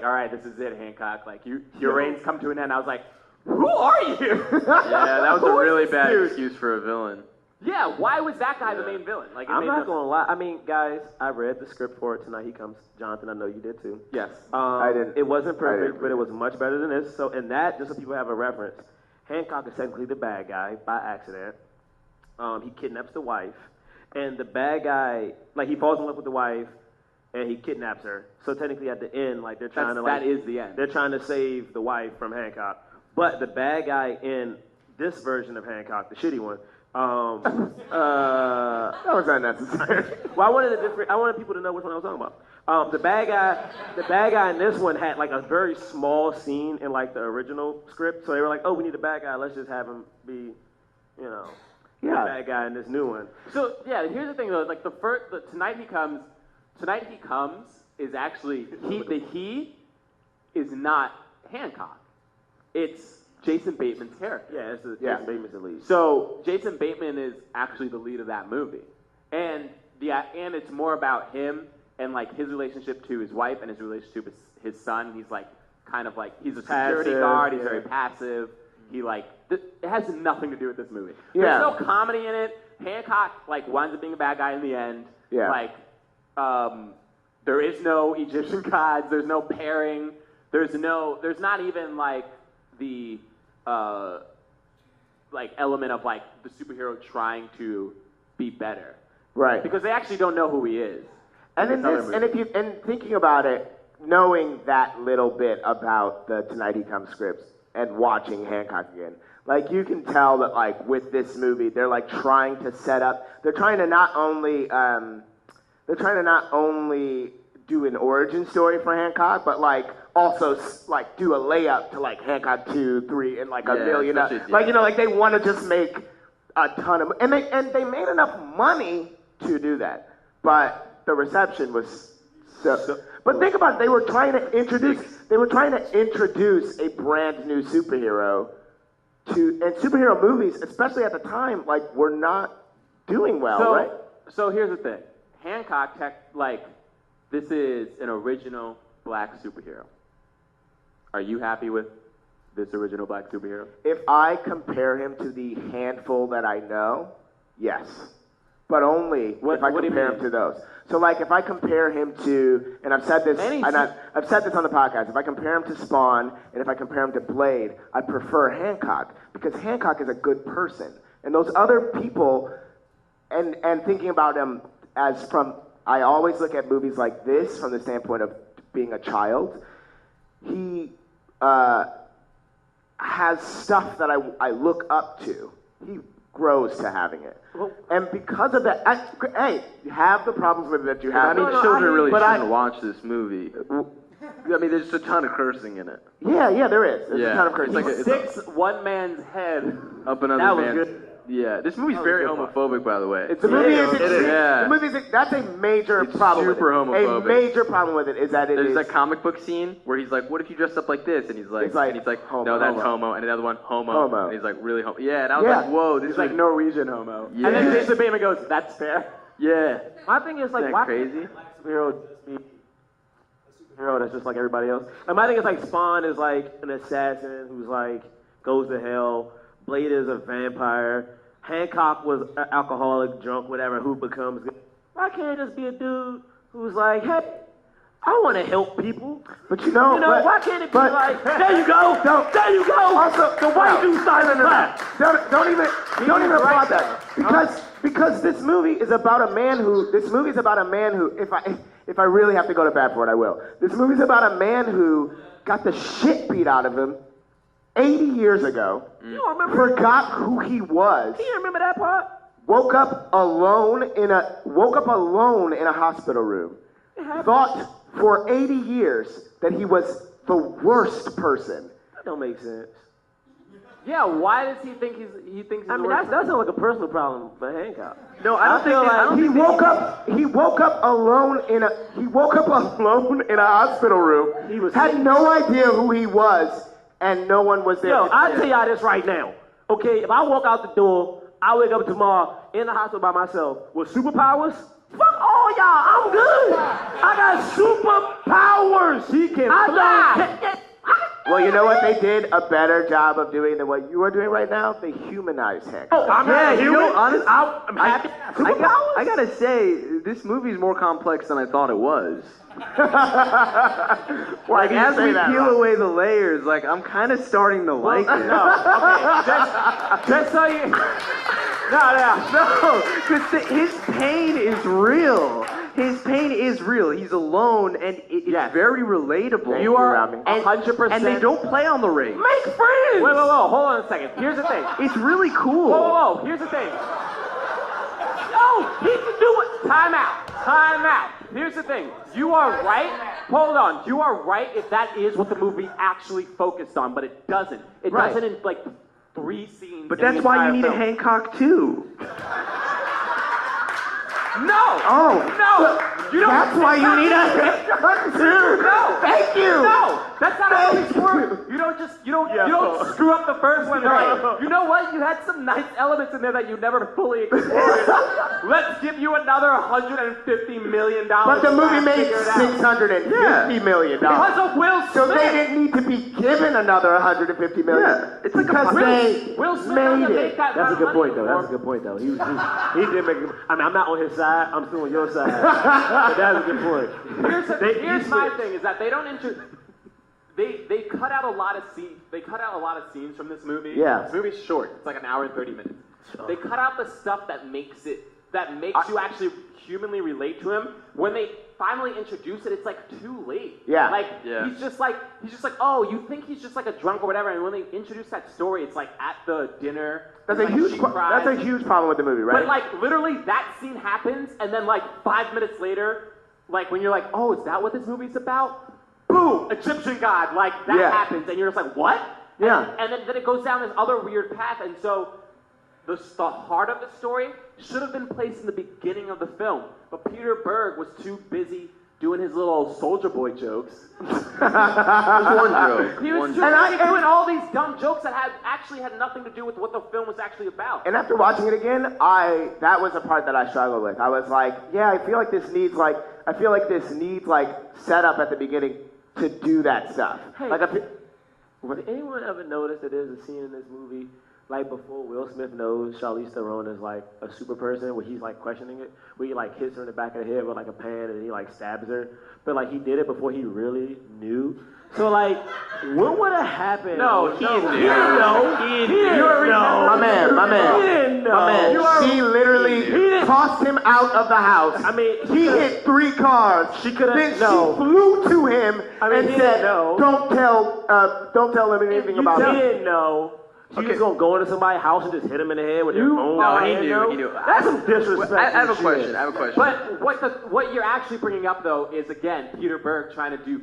all right, this is it, Hancock. Like your reign's come to an end. I was like, who are you? Yeah, that was a Who is really this bad dude? excuse for a villain. Yeah, why was that guy the main villain? Like, it I'm made not no- gonna lie. I mean, guys, I read the script for it tonight. He comes, Jonathan. I know you did too. Yes. I didn't. It wasn't I perfect, didn't but it was much better than this. So, in that, just so people have a reference, Hancock is technically the bad guy by accident. He kidnaps the wife, and the bad guy, he falls in love with the wife, and he kidnaps her. So technically, at the end, they're trying That is the end. they're trying to save the wife from Hancock. But the bad guy in this version of Hancock, the shitty one, That was unnecessary. well, I wanted people to know which one I was talking about. The bad guy in this one had a very small scene in the original script. So they were like, "Oh, we need a bad guy. Let's just have him be, the bad guy in this new one." So yeah, here's the thing though. Tonight he comes is actually he is not Hancock. It's Jason Bateman's character. Yeah, it's Yeah. Jason Bateman's the lead. So Jason Bateman is actually the lead of that movie, and it's more about him and his relationship to his wife and his relationship with his son. He's he's a security Passive, guard. He's yeah. very passive. He it has nothing to do with this movie. Yeah. There's no comedy in it. Hancock winds up being a bad guy in the end. Yeah. There is no Egyptian gods. There's no pairing. There's not even like the like element of like the superhero trying to be better. Right. Because they actually don't know who he is. And thinking about it, knowing that little bit about the Tonight He Comes scripts and watching Hancock again, like you can tell that like with this movie, they're like trying to set up. They're trying to not only do an origin story for Hancock, but like also like do a layup to like Hancock 2, 3, and like a million. Like like they want to just make a ton of, and they made enough money to do that, but the reception was so. But think about it, they were trying to introduce a brand new superhero and superhero movies, especially at the time, like were not doing well, right? So here's the thing, Hancock this is an original black superhero. Are you happy with this original black superhero? If I compare him to the handful that I know, yes. But only if I compare him to those. So like if I compare him to, and I've said this on the podcast, if I compare him to Spawn and if I compare him to Blade, I prefer Hancock because Hancock is a good person. And those other people, and thinking about him I always look at movies like this from the standpoint of being a child. He has stuff that I look up to. He grows to having it. And because of that, hey, you have the problems with it that you have. I mean, children really shouldn't watch this movie. I mean, there's a ton of cursing in it. Yeah, there is. There's a ton of cursing. He sticks one man's head up another man's. Good. Yeah, this movie's very homophobic, by the way. The movie that's a major problem. Super homophobic. A major problem with it is that there's that comic book scene where he's like, "What if you dressed up like this?" And he's like, homo, "No, that's homo." And another one, homo. And he's like, "Really homo?" Yeah, and I was like, "Whoa, this is like Norwegian homo." Yeah. And then Jason Bateman goes, "That's fair." Yeah. My thing is like, Isn't that why crazy? Superhero just be a superhero that's just like everybody else? And my thing is like Spawn is like an assassin who's like goes to hell. Blade is a vampire. Hancock was an alcoholic, drunk, whatever, who becomes good. Why can't it just be a dude who's like, hey, I want to help people? But why can't it be like, there you go, there you go. Also, the white dude started in that. Don't even applaud that. Because this movie is about a man who, if I really have to go to bat for it, I will. This movie's about a man who got the shit beat out of him 80 years ago, forgot who he was. You remember that part? Woke up alone in a hospital room. Thought for 80 years that he was the worst person. That don't make sense. Yeah, why does he think he thinks he's I mean, that sounds like a personal problem for Hancock. No, I don't think he woke up alone in a hospital room. Had no idea who he was. And no one was there. I'll tell y'all this right now. Okay, if I walk out the door, I wake up tomorrow in the hospital by myself with superpowers. Fuck all y'all, I'm good. I got superpowers. He can fly. Well, you know what? They did a better job of doing than what you are doing right now. They humanized Hancock. Oh, I'm honestly, I'm happy. I gotta say, this movie's more complex than I thought it was. Like as we peel away the layers, like I'm kind of starting to like it. Just so you. No, because his pain is real. His pain is real. He's alone, and it's very relatable. You are 100%. And they don't play on the race. Make friends. Wait, hold on a second. Here's the thing. It's really cool. Whoa. Here's the thing. No, he can do it. Time out. Here's the thing. You are right. Hold on. You are right if that is what the movie actually focused on, but it doesn't. It doesn't in like 3 scenes. But that's why you need a Hancock too. No! Oh! No! You don't. That's why you need a Hancock too! No! Thank you! No! That's not how things work. You don't screw up the first one. Right. You know what? You had some nice elements in there that you never fully explored. Let's give you another $150 million. But the movie made $650 million. Because of Will Smith. So they didn't need to be given another $150 million. Yeah, it's like because they Will Smith made make it. that That's a good point, though. before. That's a good point, though. He did make it. I mean, I'm not on his side. I'm still on your side. But that's a good point. Here's my thing: is that they don't They cut out a lot of scenes. They cut out a lot of scenes from this movie. Yeah. This movie's short. It's like an hour and 30 minutes. They cut out the stuff that makes you actually humanly relate to him. When they finally introduce it, it's like too late. Yeah. He's just like, oh, you think he's just like a drunk or whatever, and when they introduce that story, it's like at the dinner. That's like, a huge problem with the movie, right? But like literally that scene happens, and then like 5 minutes later, like when you're like, oh, is that what this movie's about? Boom, Egyptian god, like that happens, and you're just like, what? Yeah. And then it goes down this other weird path, and so the heart of the story should have been placed in the beginning of the film, but Peter Berg was too busy doing his little Soldier Boy jokes. There's one joke. He was doing all these dumb jokes that had nothing to do with what the film was actually about. And after watching it again, that was a part that I struggled with. I was like, yeah, I feel like this needs setup at the beginning to do that stuff. Hey, did anyone ever notice that there's a scene in this movie, like before Will Smith knows Charlize Theron is like a super person, where he's like questioning it, where he like hits her in the back of the head with like a pan and he like stabs her, but like he did it before he really knew. So like, what would have happened? No, he didn't know. He didn't know. My man. He didn't know. She literally tossed him out of the house. I mean, he hit 3 cars. She could have. Then she flew to him and said, "Don't tell him anything about it." He didn't know. She was gonna go into somebody's house and just hit him in the head with her phone. No, he knew. That's some disrespect. I have a question. But what you're actually bringing up though is again Peter Berg trying to do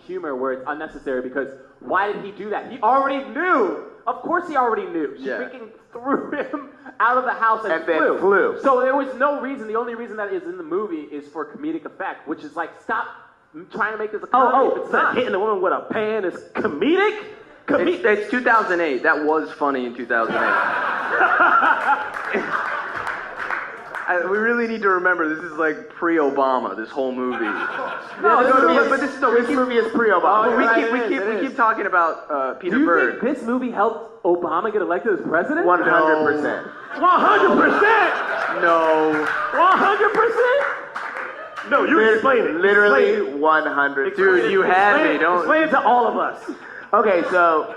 humor where it's unnecessary, because why did he do that? He already knew. Of course he already knew. She freaking threw him out of the house and then flew. So there was no reason. The only reason that is in the movie is for comedic effect, which is like stop trying to make this a comedy. It's not. Hitting a woman with a pan is comedic. It's 2008. That was funny in 2008. We really need to remember this is like pre-Obama. This whole movie. This movie is pre-Obama. We keep talking about Peter Berg. Do you think this movie helped Obama get elected as president? 100%. 100%. No. 100%. No, you explain it. Literally 100. Dude, you had me. Don't explain it to all of us. Okay, so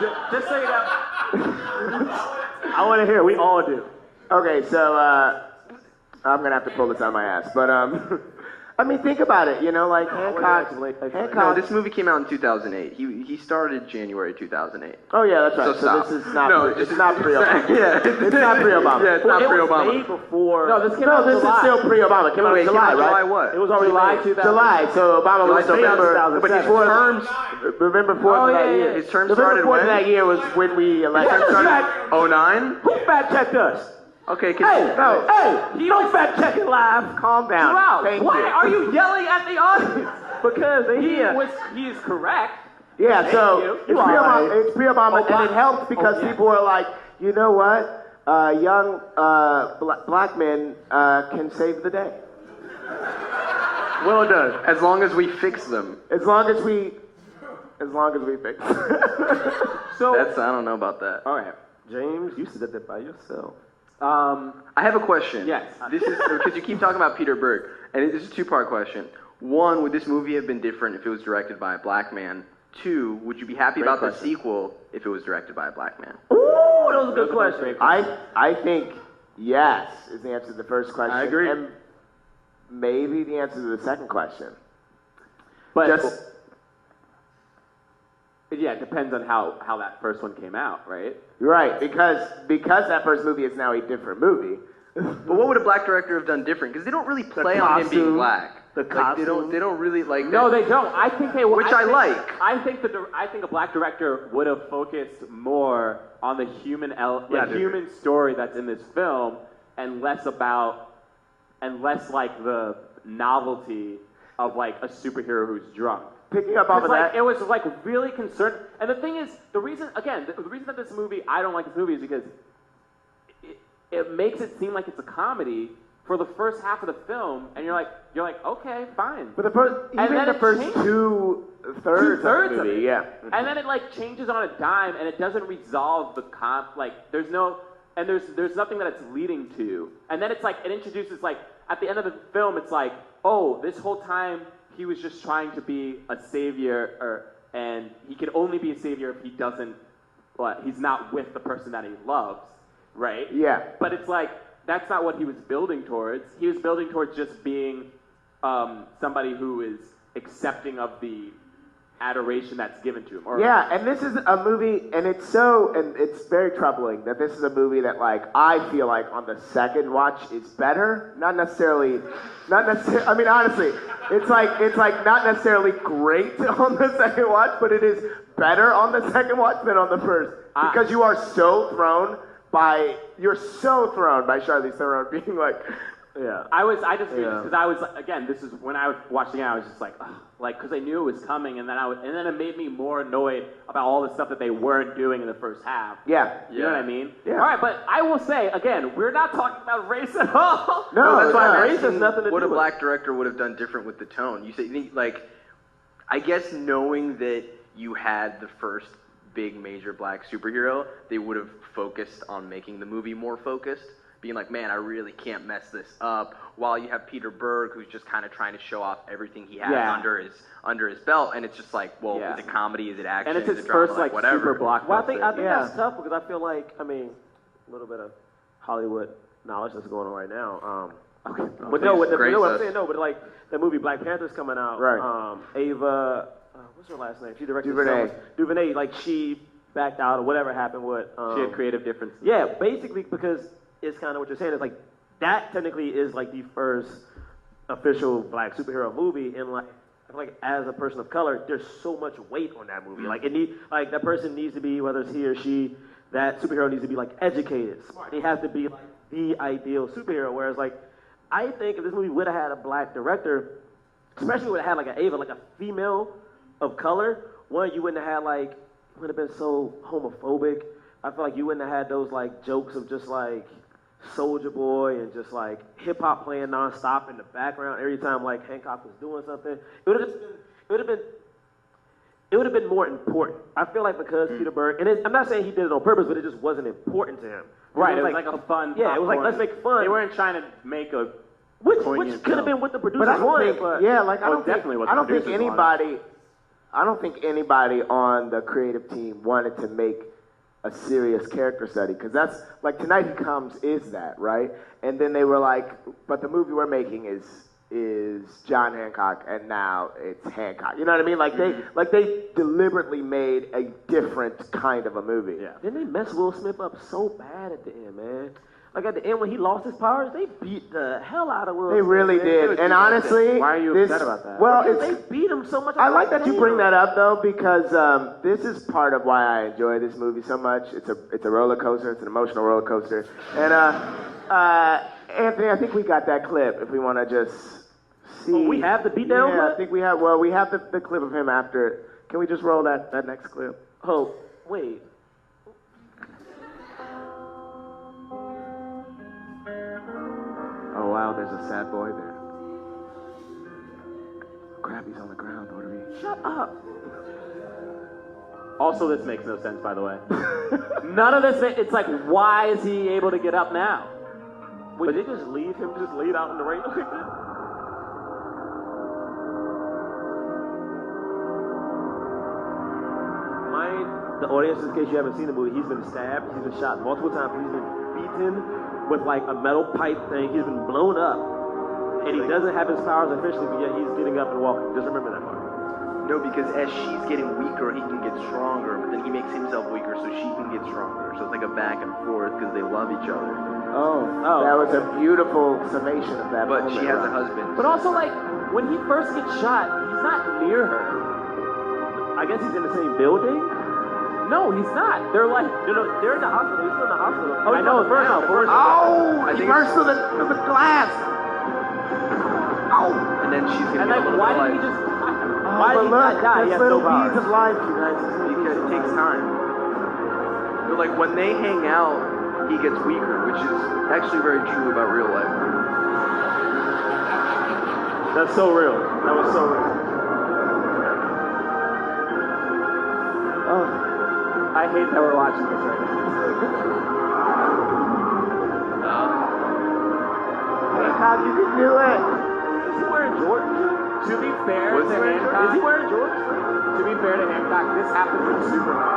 Just so you know. I want to hear. We all do. Okay, so I'm gonna have to pull this out of my ass, but I mean, think about it. You know, like Hancock. No, this movie came out in 2008. He started January 2008. Oh yeah, that's right. So this is not. No, it's not pre-Obama. Yeah, it's not pre-Obama. Yeah, it's not It pre-Obama. was made before. No, this came out in This is July. still pre-Obama. It came out in July, right? July what? It was already July made. 2000. July. So Obama was November. But his terms. November 4th of that year. His term November started 4th when? of that year was when we elected. 09? Who fact checked us? Okay, You don't fact check it live. Calm down. Wow, Thank why you. are you yelling at the audience? Because He is correct. Yeah, so it's pre-Obama, and it helped because people were like, you know what? Young black men can save the day. well done. As long as we fix them. As long as we fix. So I don't know about that. all right. James, you said that by yourself. I have a question. Yes. This is because you keep talking about Peter Berg, and this is a 2-part question. 1, would this movie have been different if it was directed by a black man? 2, would you be happy about the sequel if it was directed by a black man? Ooh, that was a good question. I think yes is the answer to the first question. I agree. And maybe the answer to the second question. But yeah, it depends on how that first one came out, right? Right, because that first movie is now a different movie. But what would a black director have done different? Because they don't really play on him being black. The costume. They don't really like. No, they don't. I think they would. Which I like. I think a black director would have focused more on the human human story that's in this film, and less like the novelty of like a superhero who's drunk. picking up off of that. It was like really concerned. And the thing is, the reason that this movie, I don't like this movie is because it makes it seem like it's a comedy for the first half of the film, and you're like, okay, fine. But the first 2/3 of the movie, yeah. And then it like changes on a dime, and it doesn't resolve the there's nothing that it's leading to. And then it's like, it introduces like, at the end of the film, it's like, oh, this whole time he was just trying to be a savior, and he can only be a savior if he's not with the person that he loves, right? Yeah. But it's like, that's not what he was building towards. He was building towards just being somebody who is accepting of the adoration that's given to him. Yeah, and this is a movie, and it's very troubling that this is a movie that, like, I feel like on the second watch is better. Not necessarily. I mean, honestly, it's like not necessarily great on the second watch, but it is better on the second watch than on the first because you are so thrown by Charlize Theron being like. Yeah, this is when I was watching it, I was just like, ugh, like, because I knew it was coming, and then it made me more annoyed about all the stuff that they weren't doing in the first half. Yeah. You know what I mean? Yeah. All right, but I will say, again, we're not talking about race at all. No, that's why race has nothing to do with it. What a black director would have done different with the tone. You say, like, I guess knowing that you had the first big major black superhero, they would have focused on making the movie more focused. Being like, man, I really can't mess this up. While you have Peter Berg, who's just kind of trying to show off everything he has under his belt, and it's just like, well, is it comedy? Is it action? And it's is his it drama? first like whatever. super blockbuster. Well, I think that's tough because I feel like, I mean, a little bit of Hollywood knowledge that's going on right now. But like the movie Black Panther's coming out. Right. Ava, what's her last name? She directed DuVernay. Like she backed out or whatever happened with. She had creative differences. Yeah, basically because it's kind of what you're saying. It's like that technically is like the first official black superhero movie, and like I feel like as a person of color, there's so much weight on that movie. Like that person needs to be, whether it's he or she, that superhero needs to be like educated, smart. He has to be like the ideal superhero. Whereas like I think if this movie would have had a black director, especially would have had like an Ava, like a female of color, one, you wouldn't have had like, it would have been so homophobic. I feel like you wouldn't have had those like jokes of just like Soulja Boy and just like hip hop playing nonstop in the background every time like Hancock was doing something. It would have been more important. I feel like because Peter Berg, and I'm not saying he did it on purpose, but it just wasn't important to him. Right, it was like a fun. Yeah, it was like, let's make fun. They weren't trying to make a which could have been what the producers wanted. I don't think anybody on the creative team wanted to make a serious character study, because that's like Tonight He Comes is that, right? And then they were like, but the movie we're making is John Hancock, and now it's Hancock. You know what I mean? Like they deliberately made a different kind of a movie. Yeah. Didn't they mess Will Smith up so bad at the end, man? Like at the end when he lost his powers, they beat the hell out of Will Smith. They really did. And honestly, why are you upset about that? Well, they beat him so much. I like that you bring that up though, because this is part of why I enjoy this movie so much. It's a roller coaster. It's an emotional roller coaster. And Anthony, I think we got that clip. If we want to just see. Oh, we have the beatdown clip? I think we have. Well, we have the clip of him after. Can we just roll that next clip? Oh, wait. Oh wow, there's a sad boy there. Crap, he's on the ground. What are we? Shut up. Also, this makes no sense, by the way. None of this. It's like, why is he able to get up now? Would they just leave him just laid out in the rain like that? The audience, in case you haven't seen the movie, he's been stabbed, he's been shot multiple times, he's been beaten with like a metal pipe thing, he's been blown up, and he doesn't have his powers officially, but yet he's getting up and walking. Just remember that part. No, because as she's getting weaker, he can get stronger, but then he makes himself weaker so she can get stronger. So it's like a back and forth because they love each other. Oh, that was a beautiful summation of that. But she has a husband. But also, like, when he first gets shot, he's not near her. I guess he's in the same building? No, he's not. They're like, they're in the hospital. He's still in the hospital. Oh, I know. He burst through the glass. And then she's gonna why didn't he just? Why did he not die? He has no powers. beads of life, you guys. Because it takes time. But like when they hang out, he gets weaker, which is actually very true about real life. That's so real. That was so real. Oh, I hate that we're watching this right now. Hancock, you can do it. Is he wearing Jordan? To be fair Was to he wearing Hancock, Jordan? is he wearing Jordan? To be fair to Hancock, this happened with Superman.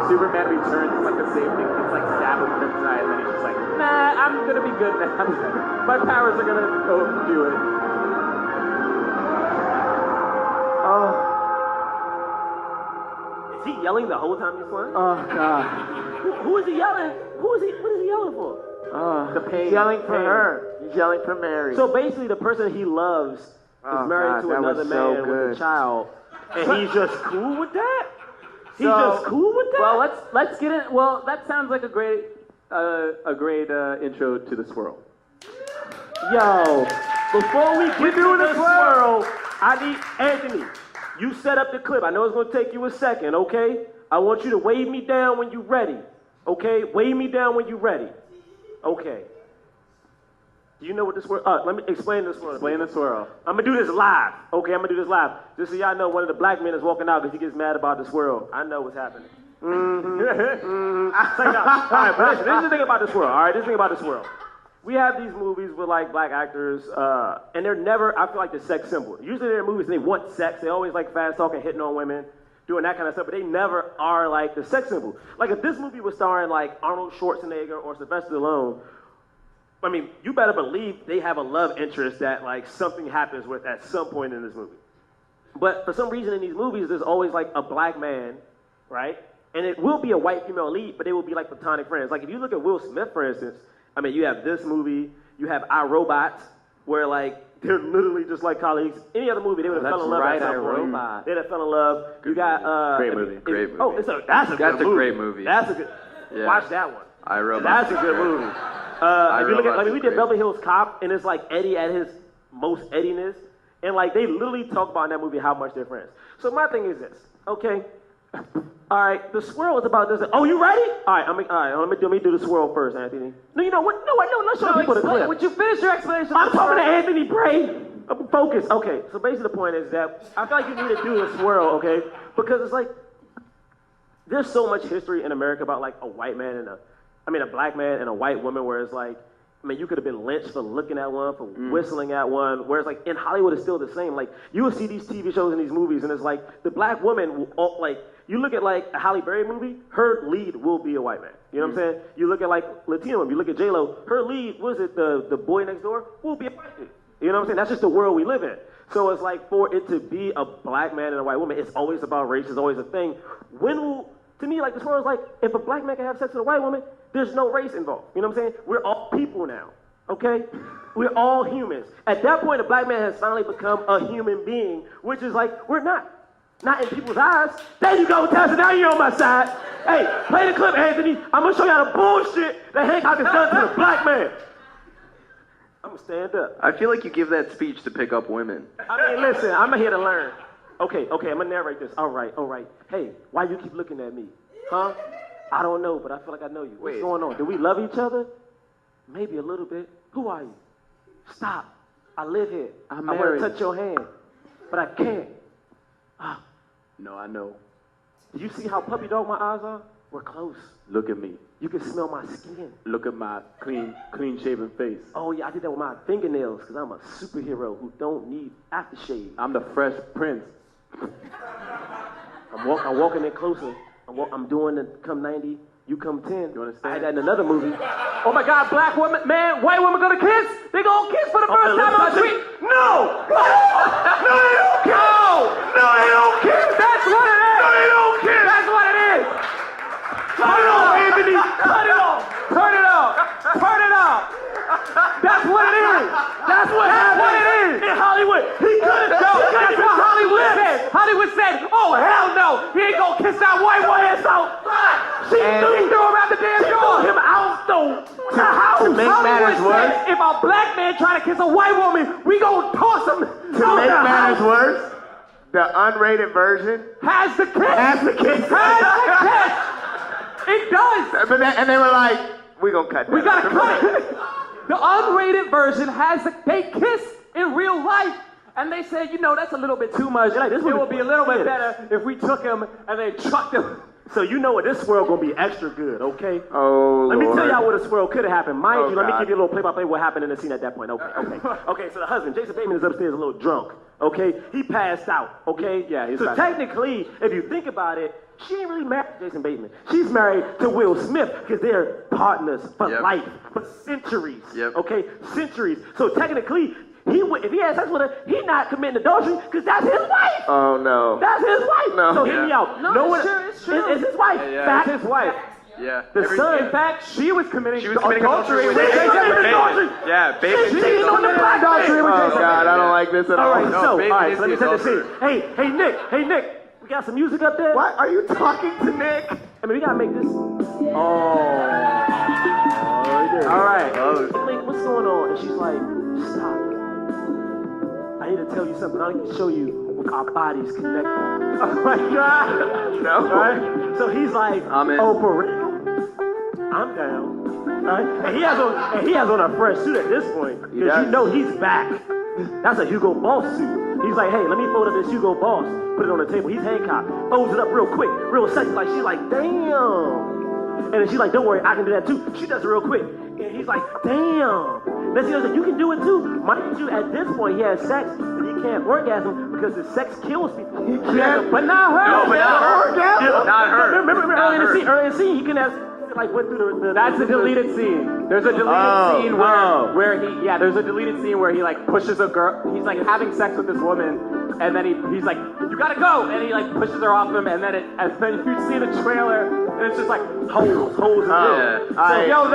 Superman Returns is like the same thing. It's like stabbed with kryptonite, and then he's just like, nah, I'm gonna be good now. My powers are gonna go do it. Oh, Is he yelling the whole time he's flying? oh God. Who is he yelling? What is he yelling for? The pain. He's yelling for her. He's yelling for Mary. So basically, the person he loves is married to another man with a child, and he's just cool with that. He's just cool with that. Well, let's get it. Well, that sounds like a great intro to the swirl. Yo, before we get to the swirl, I need Anthony. You set up the clip. I know it's gonna take you a second, okay? I want you to wave me down when you're ready. Okay? Wave me down when you're ready. Okay. Do you know what this swirl? Let me explain this swirl. Explain the swirl. I'm gonna do this live. Okay, I'm gonna do this live. Just so y'all know, one of the black men is walking out because he gets mad about the swirl. I know what's happening. All right, but listen, this is the thing about the swirl. All right, this is the thing about the swirl. We have these movies with like black actors, and they're never, I feel like, the sex symbol. Usually they're in movies, they want sex. They always like fast talking, hitting on women, doing that kind of stuff, but they never are like the sex symbol. Like if this movie was starring like Arnold Schwarzenegger or Sylvester Stallone, I mean, you better believe they have a love interest that like something happens with at some point in this movie. But for some reason in these movies, there's always like a black man, right? And it will be a white female lead, but they will be like platonic friends. Like if you look at Will Smith, for instance, I mean, you have this movie, you have I, Robot, where like they're literally just like colleagues. Any other movie, they would have fell in love at some point. Robot. They'd have fell in love. You got Great movie. Great movie. Oh, that's a good movie. Great movie. That's a good. Yeah. Watch that one. I, Robot. That's a good movie. If you look at, like, we did great. Beverly Hills Cop, and it's like Eddie at his most Eddiness, and like they literally talk about in that movie how much they're friends. So my thing is this, okay? All right, the swirl is about this. Oh, you ready? All right, let me do the swirl first, Anthony. No, you know what? No, let's show people the clip. Would you finish your explanation? I'm talking to Anthony Bray. Focus. Okay, so basically the point is that I feel like you need to do the swirl, okay? Because it's like there's so much history in America about like a white man and a black man and a white woman, where it's like, I mean, you could have been lynched for looking at one, for whistling at one, whereas like in Hollywood it's still the same. Like you will see these TV shows and these movies, and it's like the black woman will like, you look at like a Halle Berry movie, her lead will be a white man. You know what I'm saying? You look at like Latino, you look at J-Lo, her lead, the boy next door, will be a white man. You know what I'm saying? That's just the world we live in. So it's like for it to be a black man and a white woman, it's always about race, it's always a thing. To me, like, this world is like, if a black man can have sex with a white woman, there's no race involved. You know what I'm saying? We're all people now, okay? We're all humans. At that point, a black man has finally become a human being, which is like, we're not. Not in people's eyes. There you go, Tessa, now you're on my side. Hey, play the clip, Anthony. I'm gonna show y'all the bullshit that Hancock has done to the black man. I'm gonna stand up. I feel like you give that speech to pick up women. I mean, listen, I'm here to learn. Okay, I'm gonna narrate this. All right. Hey, why you keep looking at me? Huh? I don't know, but I feel like I know you. What's going on? Do we love each other? Maybe a little bit. Who are you? Stop. I live here. I want to touch your hand, but I can't. No, I know. Do you see how puppy dog my eyes are? We're close. Look at me. You can smell my skin. Look at my clean shaven face. Oh yeah, I did that with my fingernails because I'm a superhero who don't need aftershave. I'm the Fresh Prince. I'm walking in closer. I'm doing the come 90, you come 10. You understand? I had that in another movie. Oh my God, black woman, man, white woman gonna kiss? They gonna kiss for the first time on the street? No! No, they don't kiss! No, they don't kiss! That's what it is! No, they don't kiss! That's what it is! Cut it off, Anthony! Cut it off! Turn it off! Turn it off! That's what it is! That's what it is! In Hollywood, he could've that's what Hollywood said! Hollywood said, oh hell no! He ain't gonna kiss that white woman, so she threw him out the damn door! She threw him out though! To make matters worse, if a black man try to kiss a white woman, we gonna toss him! to make matters worse, The unrated version has the kiss. has the kiss. It does. And they were like, "We gonna cut that. We gotta cut it." The unrated version has they kiss in real life, and they said, that's a little bit too much. Like, it would be a little bit better if we took him and they trucked him. So you know what, this swirl gonna be extra good, okay? Oh, Let me Lord. tell y'all what a swirl could have happened. Mind you, let me God. give you a little play-by-play what happened in the scene at that point. Okay, so the husband, Jason Bateman, is upstairs a little drunk, okay? He passed out, okay? Yeah, he's So passed out. technically, if you think about it, she ain't really married to Jason Bateman. She's married to Will Smith because they're partners for life, for centuries, okay? Centuries. So technically, if he had sex with her, he's not committing adultery because that's his wife. Oh, no. That's his wife. No. So hear me out. No, it's true. It's his wife. Yeah, Fact. It's his wife. Yeah. The son, In fact, she was committing adultery with She's Jason committing Bateman. adultery. Yeah, Bateman She's takes on the black adultery with Oh, Jason God, I don't like this at all. All right, No, so, Bateman all right, is so let me the set the scene. adulterer. Hey, Nick, we got some music up there? Why are you talking to Nick? I mean, we gotta make this. all right. Like, what's going on? And she's like, stop. I need to tell you something. I need to show you our bodies connected. Oh my God. No. All right? So he's like, I'm in. oh, for real? I'm down. All right? And he has on a fresh suit at this point. He Because does. he's back. That's a Hugo Boss suit. He's like, hey, let me fold up this Hugo Boss. Put it on the table. He's Hancock. Folds it up real quick, real sexy. Like, she's like, damn. And then she's like, don't worry, I can do that too. She does it real quick. And he's like, damn. Then she was like, you can do it too. Mind you, at this point, he has sex, but he can't orgasm because the sex kills people. But not her. No, but not her. Orgasm. Not her. Remember Not early her. in the scene, he can have, like, went through the That's a deleted scene. There's a deleted scene where there's a deleted scene where he like pushes a girl. He's like having sex with this woman, and then he's like, you gotta go, and he like pushes her off him, and then you see the trailer, and it's just like holes and Yeah. yo,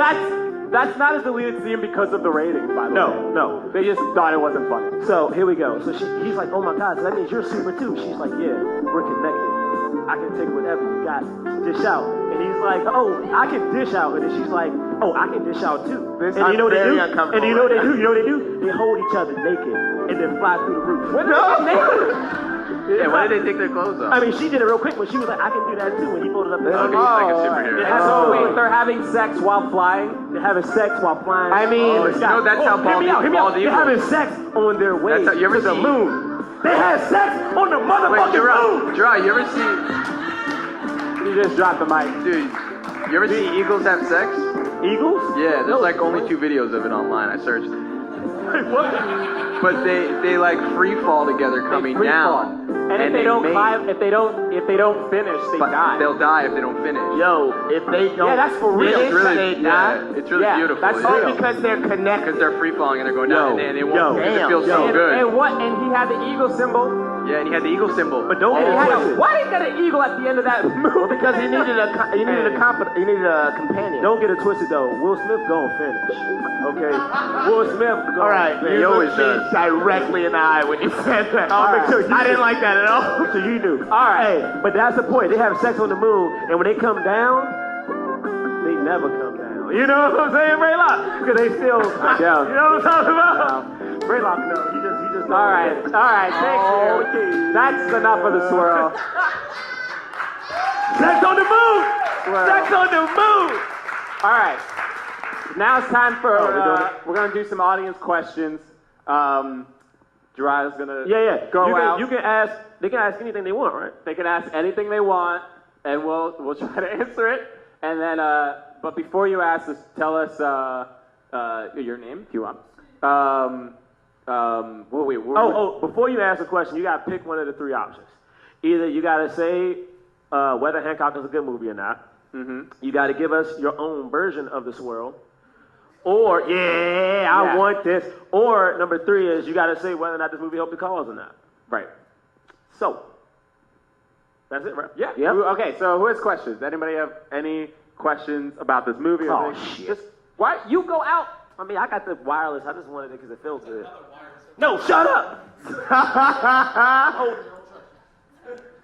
that's not a deleted scene because of the ratings, by the way. No. They just thought it wasn't funny. So here we go. So he's like, oh my God, so that means you're super too. She's like, yeah, we're connected. I can take whatever you got. Dish out. And he's like, oh, I can dish out. And then she's like, oh, I can dish out too. This- and you know I'm what they very do? uncomfortable And you know what they right do? You know what they do? They hold each other naked and then fly through the roof. Yeah, why did they take their clothes off? I mean, she did it real quick, but she was like, I can do that too. When he folded up the Okay, he's like a superhero. It has So to wait, they're having sex while flying? They're having sex while flying. I mean, you know that's how hear me out. bald They're evil. having sex on their way That's how- you ever to the see- moon. They had sex on the Wait, motherfucking moon. Jerah, you ever see? You just dropped the mic. Dude, you ever see eagles have sex? Eagles? Yeah, there's No. like only 2 videos of it online. I searched. What? But they like free fall together coming down. And if they don't climb, if they don't finish, they die. They'll die if they don't finish. Yo, if they don't. Yeah, that's for real. It's really, they die. it's really Yeah, beautiful. that's Oh, real. because they're connected. Because they're free falling and they're going down, and it won't. Because it feels so and, good. And he had the eagle symbol. Yeah, and he had the eagle symbol. But don't And get he had twisted. why did he get an eagle at the end of that movie? Because he needed a companion. Don't get it twisted though. Will Smith gonna finish. Okay? Will Smith gonna All right, finish. he always looked me does. directly in the eye when you said that. I'll make sure you I didn't like that at all. So you do. All right. Hey, but that's the point. They have sex on the moon, and when they come down, they never come down. You know what I'm saying, Braylock? Because they still. Yeah. You know what I'm talking about? Braylock, no. He just. All right, thanks. Okay. That's enough of the swirl. Sex on the moon. Swirl. Sex on the moon. All right. Now it's time for we're doing we're gonna do some audience questions. Jerah is gonna Yeah. go out. You can ask. They can ask anything they want, right? They can ask anything they want, and we'll try to answer it. And then, but before you ask us, tell us your name if you want. Before you ask a question, you gotta pick one of the 3 options. Either you gotta say whether Hancock is a good movie or not. Mm-hmm. You gotta give us your own version of the swirl. Or, I want this. Or number 3 is you gotta say whether or not this movie helped the cause or not. Right. So, that's it, right? Yeah. Yep. Okay. So who has questions? Anybody have any questions about this movie? Or Oh, anything? shit. Just why you go out? I mean, I got the wireless. I just wanted it because it feels good. No, shut up!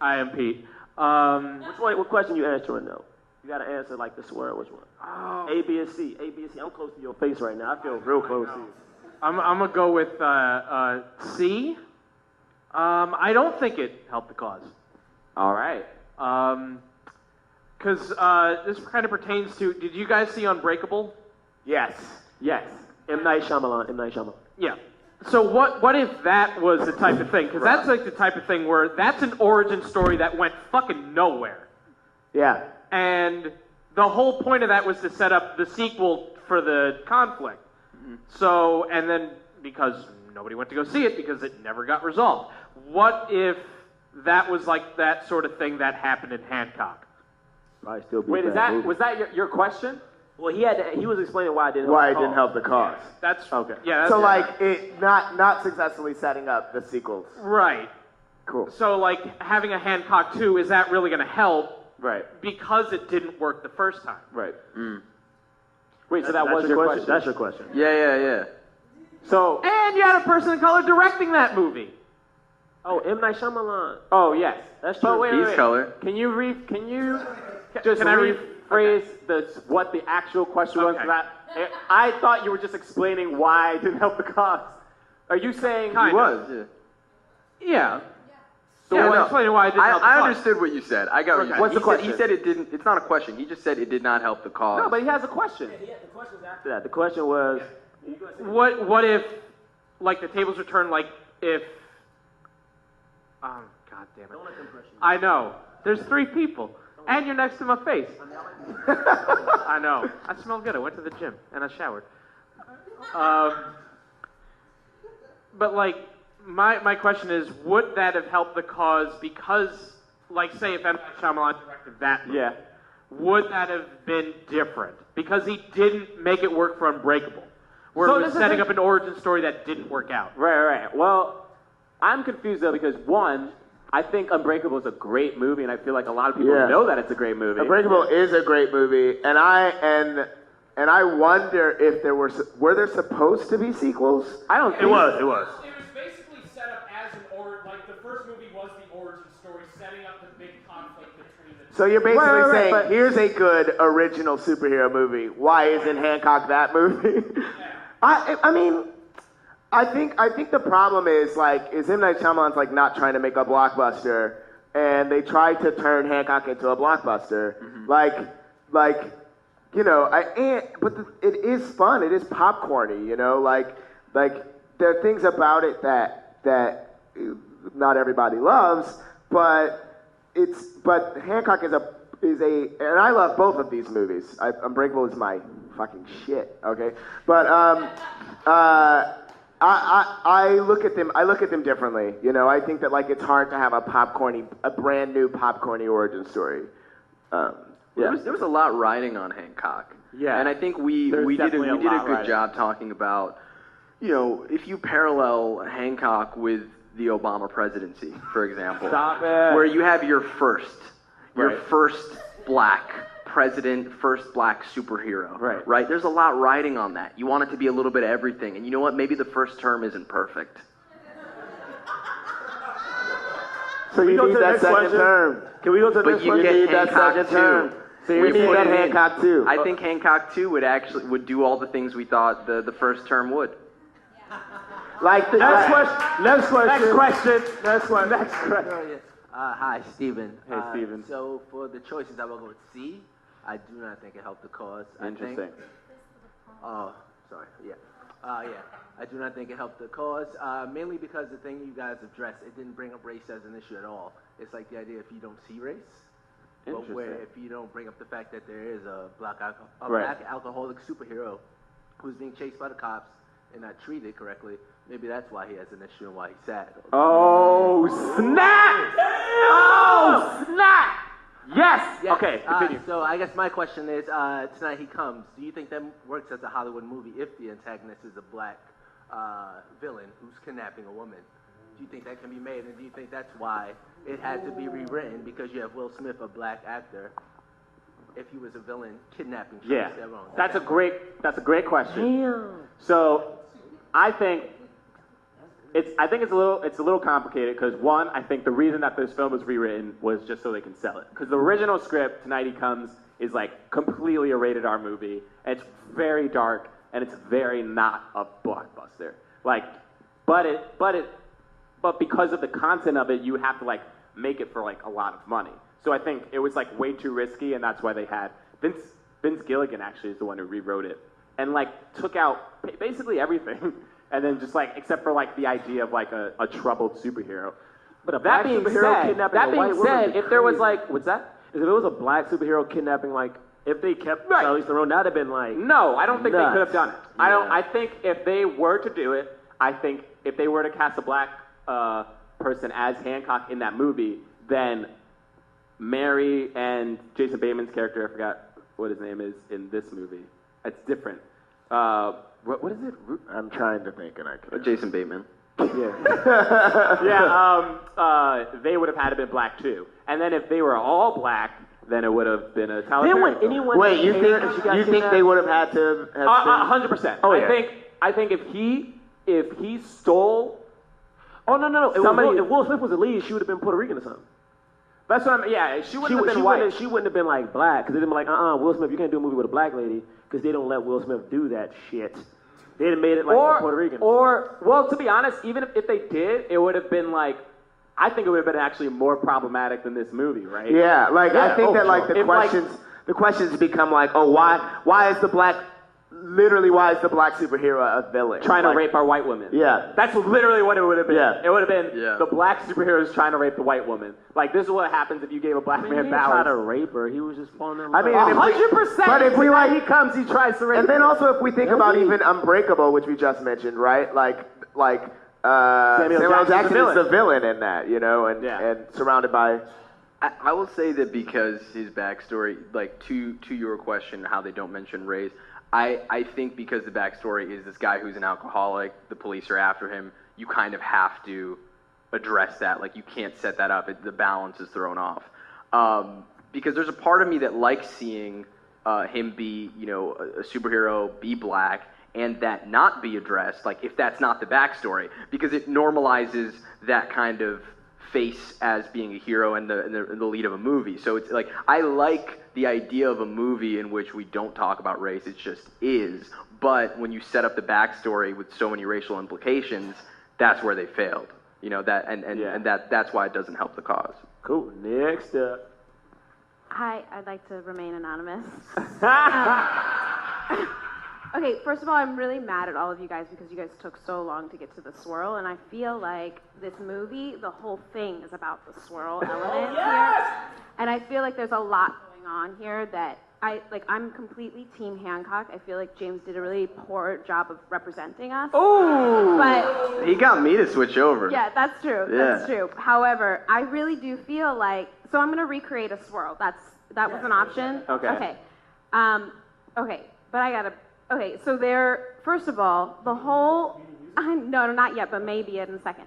I am Pete. What question you answering though? You gotta answer like the swirl. Which one? A, B, or C? A, B, or C? I'm close to your face right now. I feel real close to you. I'm gonna go with C. I don't think it helped the cause. All right. Because this kind of pertains to. Did you guys see Unbreakable? Yes. Yes. M. Night Shyamalan. Yeah. So what if that was the type of thing? Because that's like the type of thing where that's an origin story that went fucking nowhere. Yeah. And the whole point of that was to set up the sequel for the conflict. So, and then because nobody went to go see it because it never got resolved. What if that was like that sort of thing that happened in Hancock? Probably still be Wait, a bad movie. was that your question? Well, he was explaining why it didn't Why it help the didn't help the cause. That's Okay. Yeah. That's, So like it not successfully setting up the sequels. right. Cool. So like having a Hancock 2, is that really going to help? Right. Because it didn't work the first time. Right. Wait, so that was your question? That's your question. Yeah. So, And you had a person of color directing that movie. Oh, M. Night Shyamalan. oh yes, That's But true. wait, He's color. Can you just Can I rephrase what the actual question was? Okay. 'Cause I thought you were just explaining why it didn't help the cause. Are you saying Kind He of. was. Yeah. Yeah. So Yeah, what- I'm explaining why it didn't help the I cause. understood what you said. I got what you said. What's the He question? said it didn't. It's not a question. He just said it did not help the cause. No, but he has a question. After that, the question was, What if, like, the tables were turned, like, if... Oh, God damn it. I know. There's 3 people. And you're next to my face. I know. I smell good. I went to the gym, and I showered. But, like, my question is, would that have helped the cause because, like, say if M. Night Shyamalan directed that movie, Yeah. would that have been different? Because he didn't make it work for Unbreakable, where So it was this is setting it. up an origin story that didn't work out. Right. Well, I'm confused though because one, I think Unbreakable is a great movie, and I feel like a lot of people Yeah. know that it's a great movie. Unbreakable is a great movie, and I wonder if there were there supposed to be sequels? I don't think it was. It was basically set up as the first movie was the origin story, setting up the big conflict between the So you're basically Right, saying, but- here's a good original superhero movie. Why isn't Hancock that movie? I mean, I think the problem is M. Night Shyamalan's like not trying to make a blockbuster, and they tried to turn Hancock into a blockbuster. It is fun. It is popcorny. There are things about it that not everybody loves, but Hancock is a, and I love both of these movies. Unbreakable is my fucking shit. Okay, but I look at them differently. I think that it's hard to have a brand new popcorny origin story. There was a lot riding on Hancock. Yeah. And I think we There's did a definitely a lot good riding. job talking about, if you parallel Hancock with the Obama presidency, for example, Stop it. where you have your first Right. black president, first black superhero. Right. Right? There's a lot riding on that. You want it to be a little bit of everything. And you know what? Maybe the first term isn't perfect. So you go need to the that next second question? term. Can we go to the But next you one? get need that Hancock second too. term. So you We need put that it in. Hancock too. I think Hancock 2 would do all the things we thought the first term would. Next question. Hi, Steven. Hey, Steven. So for the choices, I will go with C. I do not think it helped the cause. Interesting. Oh, sorry. Yeah. I do not think it helped the cause, mainly because the thing you guys addressed, it didn't bring up race as an issue at all. It's like the idea if you don't see race, but where Interesting. if you don't bring up the fact that there is a black Right. alcoholic superhero who's being chased by the cops and not treated correctly, maybe that's why he has an issue and why he's sad. Oh, snap! Oh, snap! Yes! Yeah, Okay, continue. So I guess my question is, Tonight He Comes, do you think that works as a Hollywood movie if the antagonist is a black villain who's kidnapping a woman? Do you think that can be made, and do you think that's why it had to be rewritten, because you have Will Smith, a black actor, if he was a villain kidnapping Yeah, Charlize Theron? that's a great question. So, I think it's a little complicated because one, I think the reason that this film was rewritten was just so they can sell it. Because the original script, Tonight He Comes, is completely a rated R movie. And it's very dark and it's very not a blockbuster. but because of the content of it, you would have to like make it for like a lot of money. So I think it was like way too risky, and that's why they had Vince Gilligan actually is the one who rewrote it and like took out basically everything, and then just like except for like the idea of like a troubled superhero. But that being said, if there was like, what's that? If it was a black superhero kidnapping, like if they kept Charlize Theron, that'd have been like no, I don't think nuts. they could have done it. Yeah. I think if they were to do it, I think if they were to cast a black person as Hancock in that movie, then Mary and Jason Bateman's character, I forgot what his name is in this movie. It's different. What is it? I'm trying to think, and I can't. Jason Bateman. Yeah. They would have had to be black too. And then if they were all black, then it would have been a totalitarian. Wait, you think they would have had to have 100%. Oh, yeah. I think if he stole. Oh no! If Will Smith was the lead, she would have been Puerto Rican or something. That's what I'm. Yeah, she wouldn't have been white. She wouldn't have been like black, because they'd been like, Will Smith, you can't do a movie with a black lady, because they don't let Will Smith do that shit. They'd have made it like Puerto Rican. Well, to be honest, even if they did, it would have been like, I think it would have been actually more problematic than this movie, right? Yeah, like I think that like the questions become like, why is the black superhero a villain? Trying to rape our white women. Yeah. That's literally what it would have been. Yeah. It would have been the black superheroes trying to rape the white woman. Like, this is what happens if you gave a black man powers. He didn't try to rape her. He was just falling in love. I mean, 100%. But if we like, he comes, he tries to rape and then her. also if we think about even Unbreakable, which we just mentioned, right? Like Samuel Jackson is the villain in that, you know, and surrounded by. I will say that because his backstory, like to your question, how they don't mention race, I think because the backstory is this guy who's an alcoholic, the police are after him, you kind of have to address that. Like, you can't set that up. The balance is thrown off. Because there's a part of me that likes seeing him be, you know, a superhero, be black, and that not be addressed, like if that's not the backstory, because it normalizes that kind of face as being a hero and the lead of a movie. So it's like, I like the idea of a movie in which we don't talk about race, it just is. But when you set up the backstory with so many racial implications, that's where they failed. You know, that and that's why it doesn't help the cause. Cool. Next up. Hi, I'd like to remain anonymous. Okay, first of all, I'm really mad at all of you guys because you guys took so long to get to the swirl, and I feel like this movie, the whole thing is about the swirl element here. And I feel like there's a lot going on here that I'm completely Team Hancock. I feel like James did a really poor job of representing us. Oh! But he got me to switch over. Yeah, that's true. Yeah. That's true. However, I really do feel like, so I'm going to recreate a swirl. That was an option. Okay. Okay, but I got to. Okay, so first of all, the whole, no, not yet, but maybe in a second.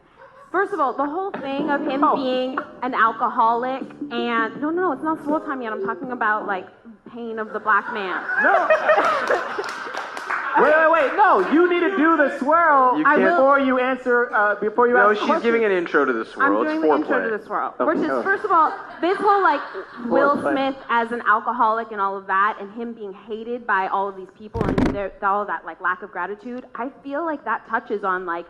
First of all, the whole thing of him being an alcoholic and, no, it's not swirl time yet. I'm talking about, like, pain of the black man. No. Wait, no, you need to do the swirl before you answer, before you ask she's giving an intro to the swirl. I'm doing the intro to the swirl. Which is, first of all, this whole, like, Will Smith as an alcoholic and all of that, and him being hated by all of these people and all of that, like, lack of gratitude, I feel like that touches on, like,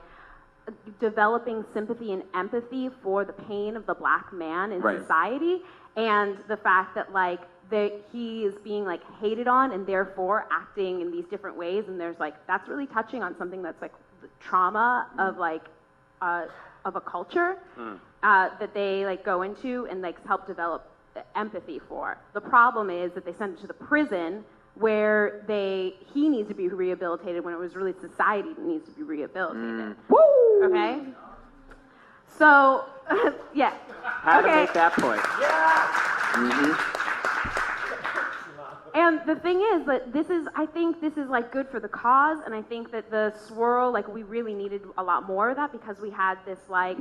developing sympathy and empathy for the pain of the black man in society, and the fact that, like, he is being, like, hated on and therefore acting in these different ways, and there's, like, that's really touching on something that's, like, the trauma of, like, of a culture that they, like, go into and, like, help develop empathy for. The problem is that they send him to the prison where he needs to be rehabilitated when it was really society that needs to be rehabilitated. Woo! Okay? So, yeah. How to make that point. Yeah! And the thing is that I think this is, like, good for the cause, and I think that the swirl, like, we really needed a lot more of that because we had this, like,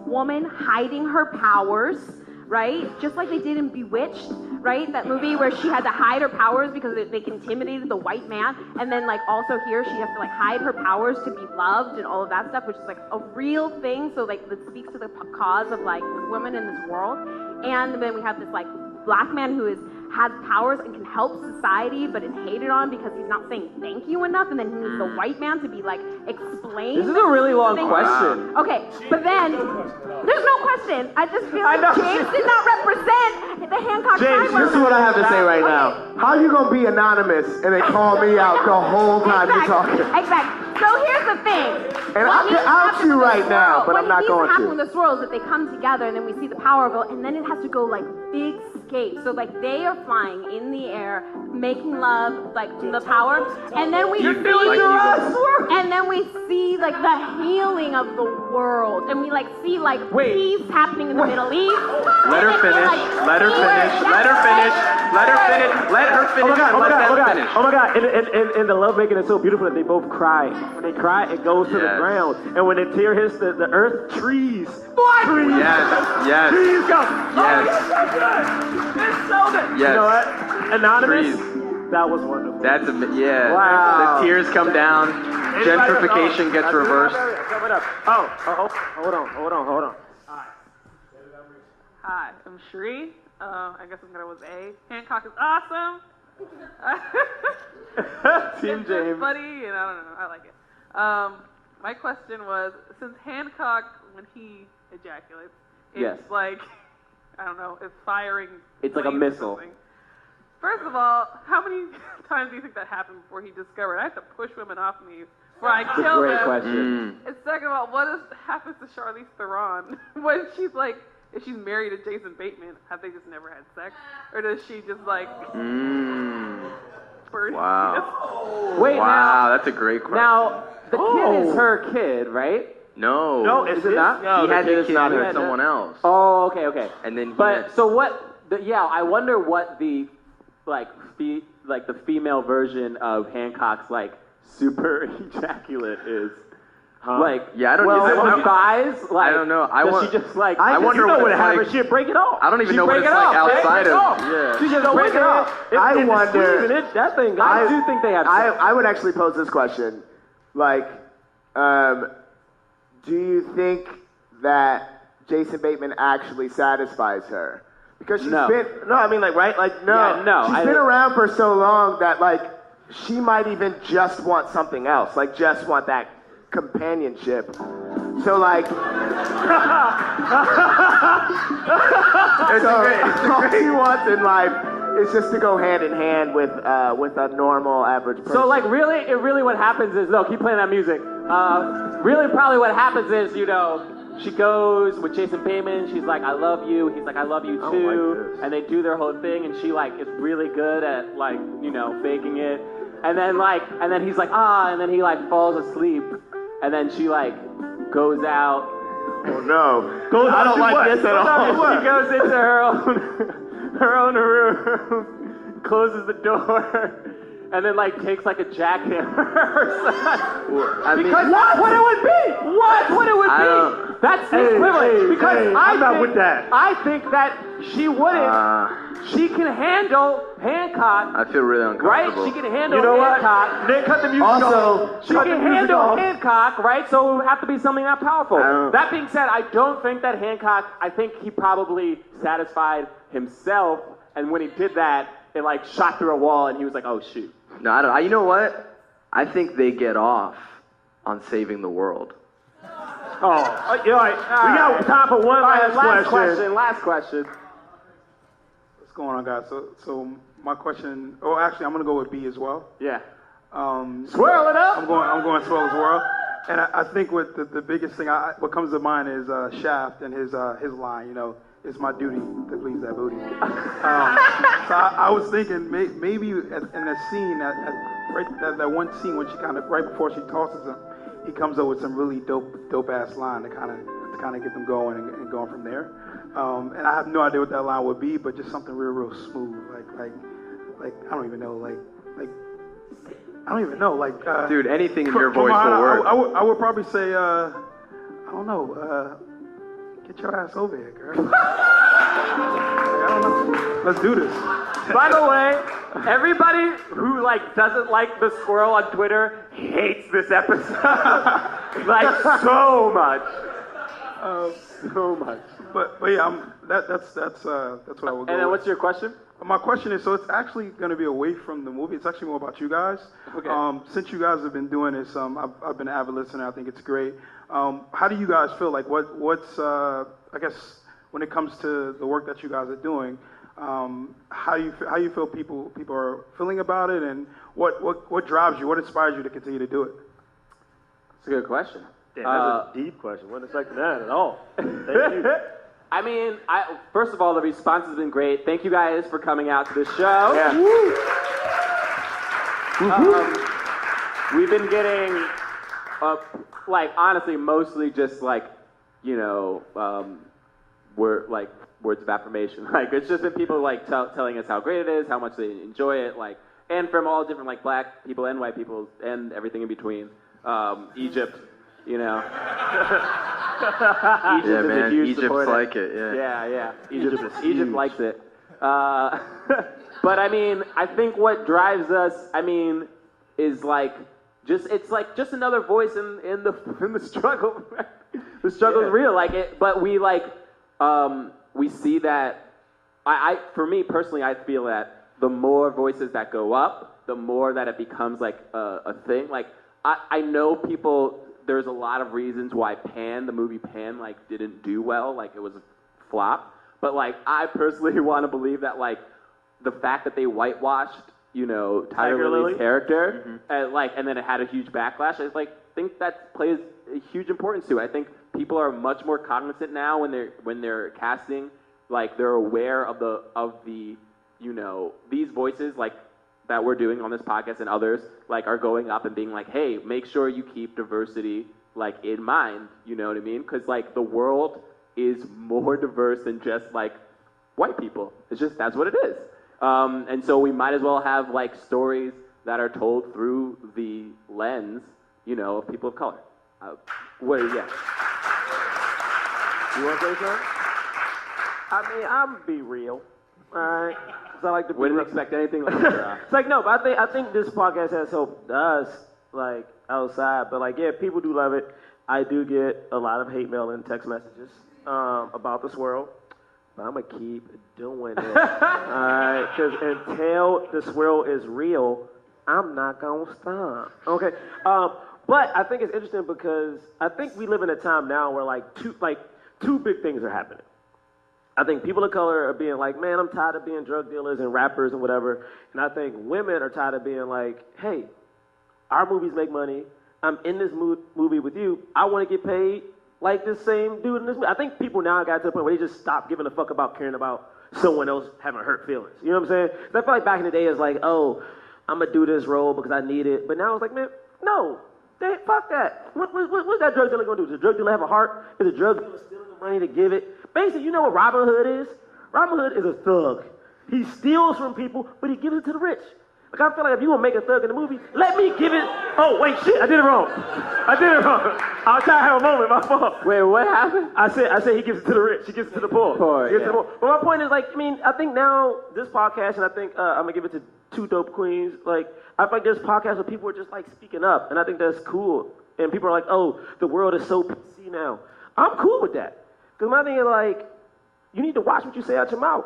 woman hiding her powers, right? Just like they did in Bewitched, right? That movie where she had to hide her powers because they intimidated the white man, and then, like, also here she has to, like, hide her powers to be loved and all of that stuff, which is, like, a real thing. So, like, that speaks to the cause of, like, women in this world. And then we have this, like, black man who is has powers and can help society, but is hated on because he's not saying thank you enough, and then he needs the white man to be like, explain. This is a really long thing. question. Okay, but then, there's no question. I just feel like James did not represent the Hancock James, side. this is what I have to say right now. How you gonna be anonymous and then call me out the whole time you're talking? Exactly. So here's the thing. And I can out you right now, but I'm not going What needs to happen to. with the swirl is that they come together and then we see the power go, and then it has to go like big skate. So like they are flying in the air, making love, like to the power, and then we see, and then we see like the healing of the world, and we like see like peace happening in the Middle East. Let her finish. Let her finish. Let her finish. Let her finish. Let her finish. Oh my God. And the love making is so beautiful that they both cry. When they cry, it goes to the ground. And when the tear hits the earth, trees. Trees. Yes. Trees go. Yes. It's so good. Yes. You know what? Anonymous. Trees. That was wonderful. That's Wow. The tears come down. Gentrification gets reversed. Hold on. Hi, I'm Shree. I guess I'm gonna go with A. Hancock is awesome. Team It's James. just funny, and I don't know, I like it. My question was, since Hancock, when he ejaculates, it's Yes. like, I don't know, it's firing. It's like a flames or missile. something. First of all, how many times do you think that happened before he discovered I have to push women off me before I That's a kill great them? question. And second of all, what happens to Charlize Theron when she's like, if she's married to Jason Bateman, have they just never had sex? Or does she just like... Wow. Wait, wow, that's a great question. Now, the kid is her kid, right? No. No, Is it not? He had the kid not with her. someone else. Oh, okay. And then So what? I wonder what the the female version of Hancock's like super ejaculate is. Huh? Like, I don't well, know. her thighs, like, I don't know. does she just like? I wonder what it's like. She'd break it off. I don't even She know what break it's it like off, right? outside of. Yeah. She just break it off. I wonder. That thing. I do think they have. I would actually pose this question, like, do you think that Jason Bateman actually satisfies her? Because she's been she's been around for so long that like she might even just want something else, like just want that companionship. So like, all she wants in life is just to go hand in hand with a normal average person. So like really what happens is, keep playing that music. Really probably what happens is, she goes with Jason Bateman, she's like, I love you, he's like, I love you too, and they do their whole thing, and she like is really good at like, faking it. And then he's like, and then he like falls asleep, and then she like goes out. Oh no. I don't like this at all. She She goes into her own room, closes the door, and then like takes like a jackhammer or something. Because that's what it would be. What it would be. That's the equivalent. Because I'm not with that. I think that she wouldn't. She can handle Hancock. I feel really uncomfortable. Right? She can handle Hancock. Nick, cut the music off. She can handle Hancock, right? So it would have to be something that powerful. That being said, I don't think that Hancock, I think he probably satisfied himself, and when he did that, it like shot through a wall, and he was like, oh shoot. No, I don't. You know what? I think they get off on saving the world. We got time for one last question. Last question. What's going on, guys? So my question. Oh, actually, I'm gonna go with B as well. Yeah. Swirl it up. I'm going to swirl as well. And I think what the biggest thing, what comes to mind is Shaft and his line. It's my duty to please that booty. So I was thinking maybe in that scene, that one scene when she kind of right before she tosses him, he comes up with some really dope ass line to kind of get them going and going from there. And I have no idea what that line would be, but just something real smooth, like I don't even know, I don't even know, dude, anything in your voice will work. I would probably say, I don't know, get your ass over here, girl. I don't know. Let's do this. By the way, everybody who doesn't like the squirrel on Twitter hates this episode. So much. So much. But yeah, that's what I would go And then with. what's your question? my question is, so it's actually going to be away from the movie. It's actually more about you guys. Okay. Since you guys have been doing this, I've been an avid listener. I think it's great. How do you guys feel? Like, what's I guess when it comes to the work that you guys are doing, how you feel people are feeling about it, and what drives you? What inspires you to continue to do it? That's a good question. Damn, that's a deep question. Wasn't expecting that at all. Thank you. I mean, first of all, the response has been great. Thank you guys for coming out to this show. Yeah. We've been getting, like, honestly, mostly just like, you know, words of affirmation. Like, it's just been people like telling us how great it is, how much they enjoy it, like, and from all different like black people and white people and everything in between. Egypt, you know. Egypt Yeah, is man. a huge Egypt's supporter. like it. Yeah. Yeah. Egypt likes it. But I mean, I think what drives us, I mean, is like it's like just another voice in the struggle. The struggle is real, like it. But we we see that. For me personally, I feel that the more voices that go up, the more that it becomes like a thing. Like I know people. There's a lot of reasons why the movie Pan, like, didn't do well. Like, it was a flop. But, like, I personally want to believe that, like, the fact that they whitewashed, you know, Tiger Lily's character, and then it had a huge backlash, I think that plays a huge importance to it. I think people are much more cognizant now when they're casting. Like, they're aware of the you know, these voices, like, that we're doing on this podcast and others, like, are going up and being like, hey, make sure you keep diversity, like, in mind, you know what I mean? Because, like, the world is more diverse than just, like, white people. It's just, that's what it is. And so we might as well have, like, stories that are told through the lens, you know, of people of color. You want to say something? I mean, I'm be real. All right. I like to be Wouldn't expect anything like that. It's like, no, but I think this podcast has helped us, like, outside. But, like, yeah, people do love it. I do get a lot of hate mail and text messages about the swirl. But I'm going to keep doing it. All right? Because until the swirl is real, I'm not going to stop. Okay? But I think it's interesting because I think we live in a time now where, like, two big things are happening. I think people of color are being like, man, I'm tired of being drug dealers and rappers and whatever. And I think women are tired of being like, hey, our movies make money. I'm in this movie with you. I want to get paid like this same dude in this movie. I think people now got to the point where they just stop giving a fuck about caring about someone else having hurt feelings. You know what I'm saying? I feel like back in the day, it's like, oh, I'm going to do this role because I need it. But now it's like, man, no, fuck that. What's that drug dealer going to do? Does a drug dealer have a heart? Is a drug dealer stealing the money to give it? Basically, you know what Robin Hood is? Robin Hood is a thug. He steals from people, but he gives it to the rich. Like, I feel like if you want to make a thug in the movie, let me give it. Oh, wait, shit, I did it wrong. I was trying to have a moment, my fault. Wait, what happened? I said he gives it to the rich. He gives it to the poor. But my point is, like, I mean, I think now this podcast, and I think I'm going to give it to two dope queens. Like, I feel like there's podcasts where people are just, like, speaking up, and I think that's cool. And people are like, oh, the world is so PC now. I'm cool with that. Because my thing is, like, you need to watch what you say out your mouth.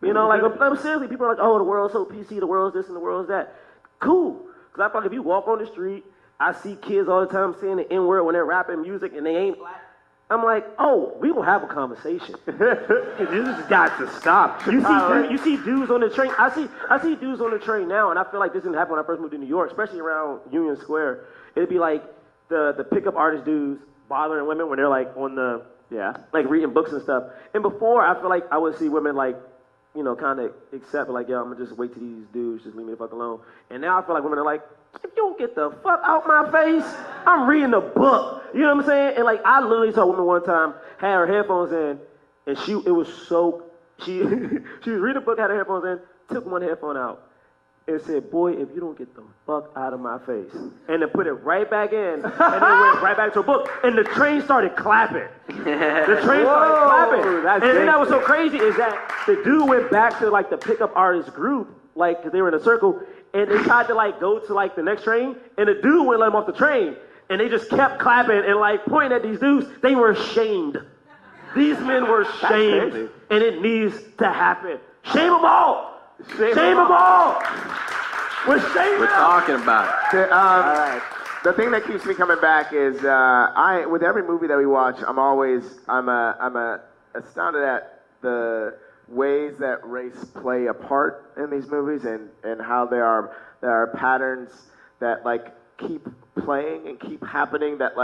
You know, like, seriously, people are like, oh, the world's so PC, the world's this and the world's that. Cool. Because I feel like if you walk on the street, I see kids all the time saying the N-word when they're rapping music and they ain't black. I'm like, oh, we gonna have a conversation. This got to stop. You see dudes on the train. I see dudes on the train now, and I feel like this didn't happen when I first moved to New York, especially around Union Square. It'd be like the pickup artist dudes bothering women when they're like on the like reading books and stuff. And before, I feel like I would see women like, you know, kind of accept, like, yo, I'm gonna just wait till these dudes just leave me the fuck alone. And now I feel like women are like, if you don't get the fuck out my face, I'm reading a book. You know what I'm saying? And like, I literally saw a woman one time had her headphones in, and she was reading a book, had her headphones in, took one headphone out, and said, boy, if you don't get the fuck out of my face. And then put it right back in, and then went right back to a book. And the train started clapping. The train started clapping. And then that was so crazy is that the dude went back to like the pickup artist group, like, cause they were in a circle, and they tried to like go to like the next train, and the dude wouldn't let them off the train. And they just kept clapping and like pointing at these dudes. They were shamed. These men were shamed. And it needs to happen. Shame them all. Shame them all. We're talking about it. All right. The thing that keeps me coming back is with every movie that we watch, I'm astounded at the ways that race play a part in these movies and how there are patterns that like keep playing and keep happening that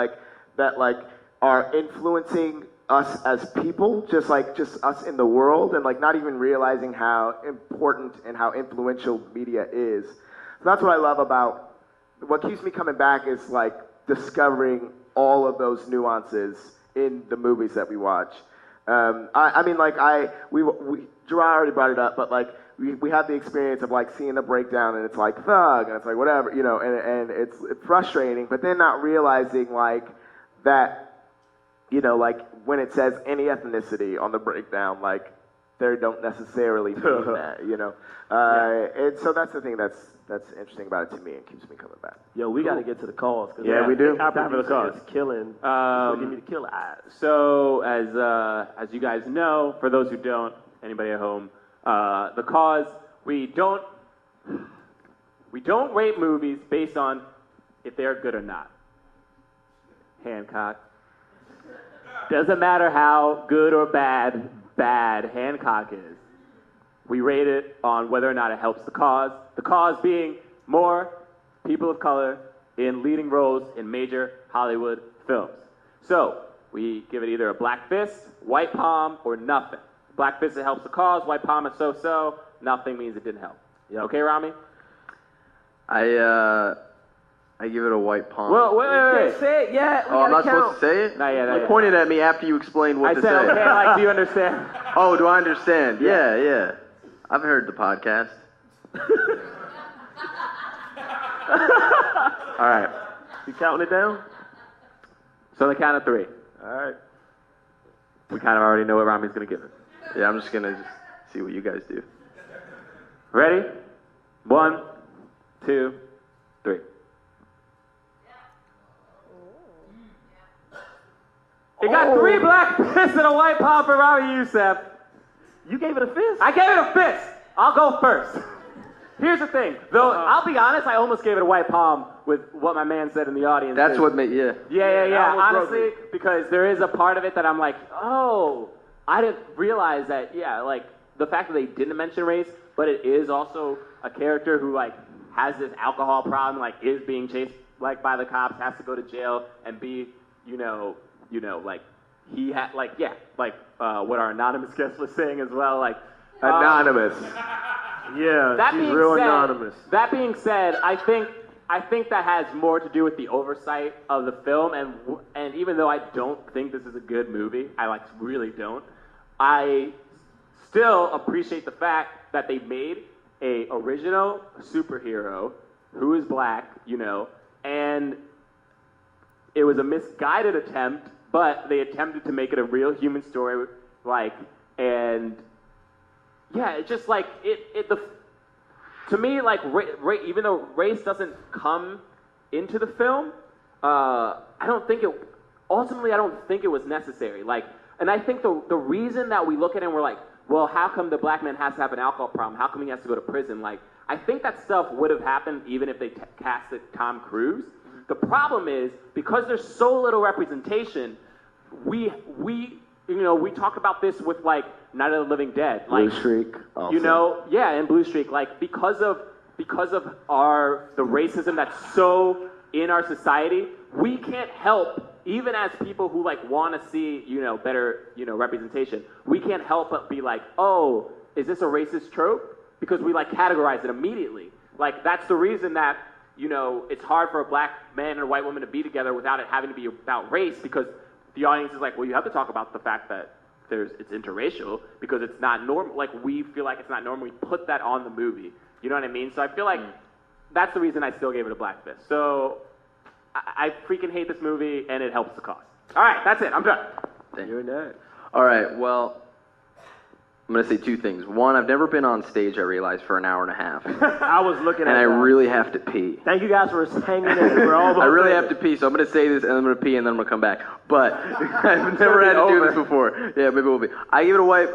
are influencing us as people, just us in the world, and like not even realizing how important and how influential media is. So that's what I love about. What keeps me coming back is like discovering all of those nuances in the movies that we watch. Jerah already brought it up, but like we have the experience of like seeing the breakdown and it's like thug and it's like whatever, you know, and it's frustrating, but then not realizing like that, you know, like when it says any ethnicity on the breakdown, like they don't necessarily mean that, you know. And so that's the thing that's interesting about it to me and keeps me coming back. Yo, we got to get to the calls. Yeah, we do. Our producer is killing. Give me the kill eyes. So as you guys know, for those who don't, anybody at home, the cause we don't rate movies based on if they're good or not. Hancock. Doesn't matter how good or bad Hancock is. We rate it on whether or not it helps the cause. The cause being more people of color in leading roles in major Hollywood films. So we give it either a black fist, white palm, or nothing. Black fist, it helps the cause. White palm is so-so. Nothing means it didn't help. Yep. Okay, Ramy? I give it a white palm. Well, wait. Say it yet. Oh, I'm not supposed to say it? Not yet. You pointed at me after you explained what to say. I said, okay, like, do you understand? Oh, do I understand? Yeah. I've heard the podcast. All right. You counting it down? So on the count of 3. All right. We kind of already know what Ramy's going to give us. Yeah, I'm just going to see what you guys do. Ready? 1, 2, 3. It got 3 black fists and a white palm for Ramy Youssef. You gave it a fist? I gave it a fist. I'll go first. Here's the thing. Though, I'll be honest, I almost gave it a white palm with what my man said in the audience. That's what made, yeah. Yeah. Honestly, because there is a part of it that I'm like, oh, I didn't realize that, like, the fact that they didn't mention race, but it is also a character who, like, has this alcohol problem, like, is being chased, like, by the cops, has to go to jail, and be, like, he had, like, what our anonymous guest was saying as well, like. Anonymous. Yeah, she's real anonymous. That being said, I think that has more to do with the oversight of the film, and even though I don't think this is a good movie, I really don't, I still appreciate the fact that they made a original superhero who is black, and it was a misguided attempt, but they attempted to make it a real human story, and yeah, it's just like to me, like, even though race doesn't come into the film, I don't think it was necessary. Like, and I think the reason that we look at it and we're like, well, how come the black man has to have an alcohol problem? How come he has to go to prison? Like, I think that stuff would have happened even if they casted Tom Cruise. The problem is, because there's so little representation, we talk about this with, like, Night of the Living Dead. Like, Blue Streak. Also. And Blue Streak. Like, because of the racism that's so in our society, we can't help, even as people who, like, want to see, better, representation, we can't help but be like, oh, is this a racist trope? Because we, like, categorize it immediately. Like, that's the reason that, it's hard for a black man and a white woman to be together without it having to be about race, because the audience is like, well, you have to talk about the fact that it's interracial, because it's not normal. Like, we feel like it's not normal. We put that on the movie. You know what I mean? So I feel like that's the reason I still gave it a black fist. So I freaking hate this movie, and it helps the cause. All right, that's it. I'm done. You're next. All right, well, I'm going to say two things. One, I've never been on stage, I realized, for an hour and a half. I was looking at and I that. really have to pee. Thank you guys for hanging in. We're almost I really there. have to pee, so I'm going to say this, and I'm going to pee, and then I'm going to come back. But I've never had to do this before. Yeah, maybe it will be. I give it a white,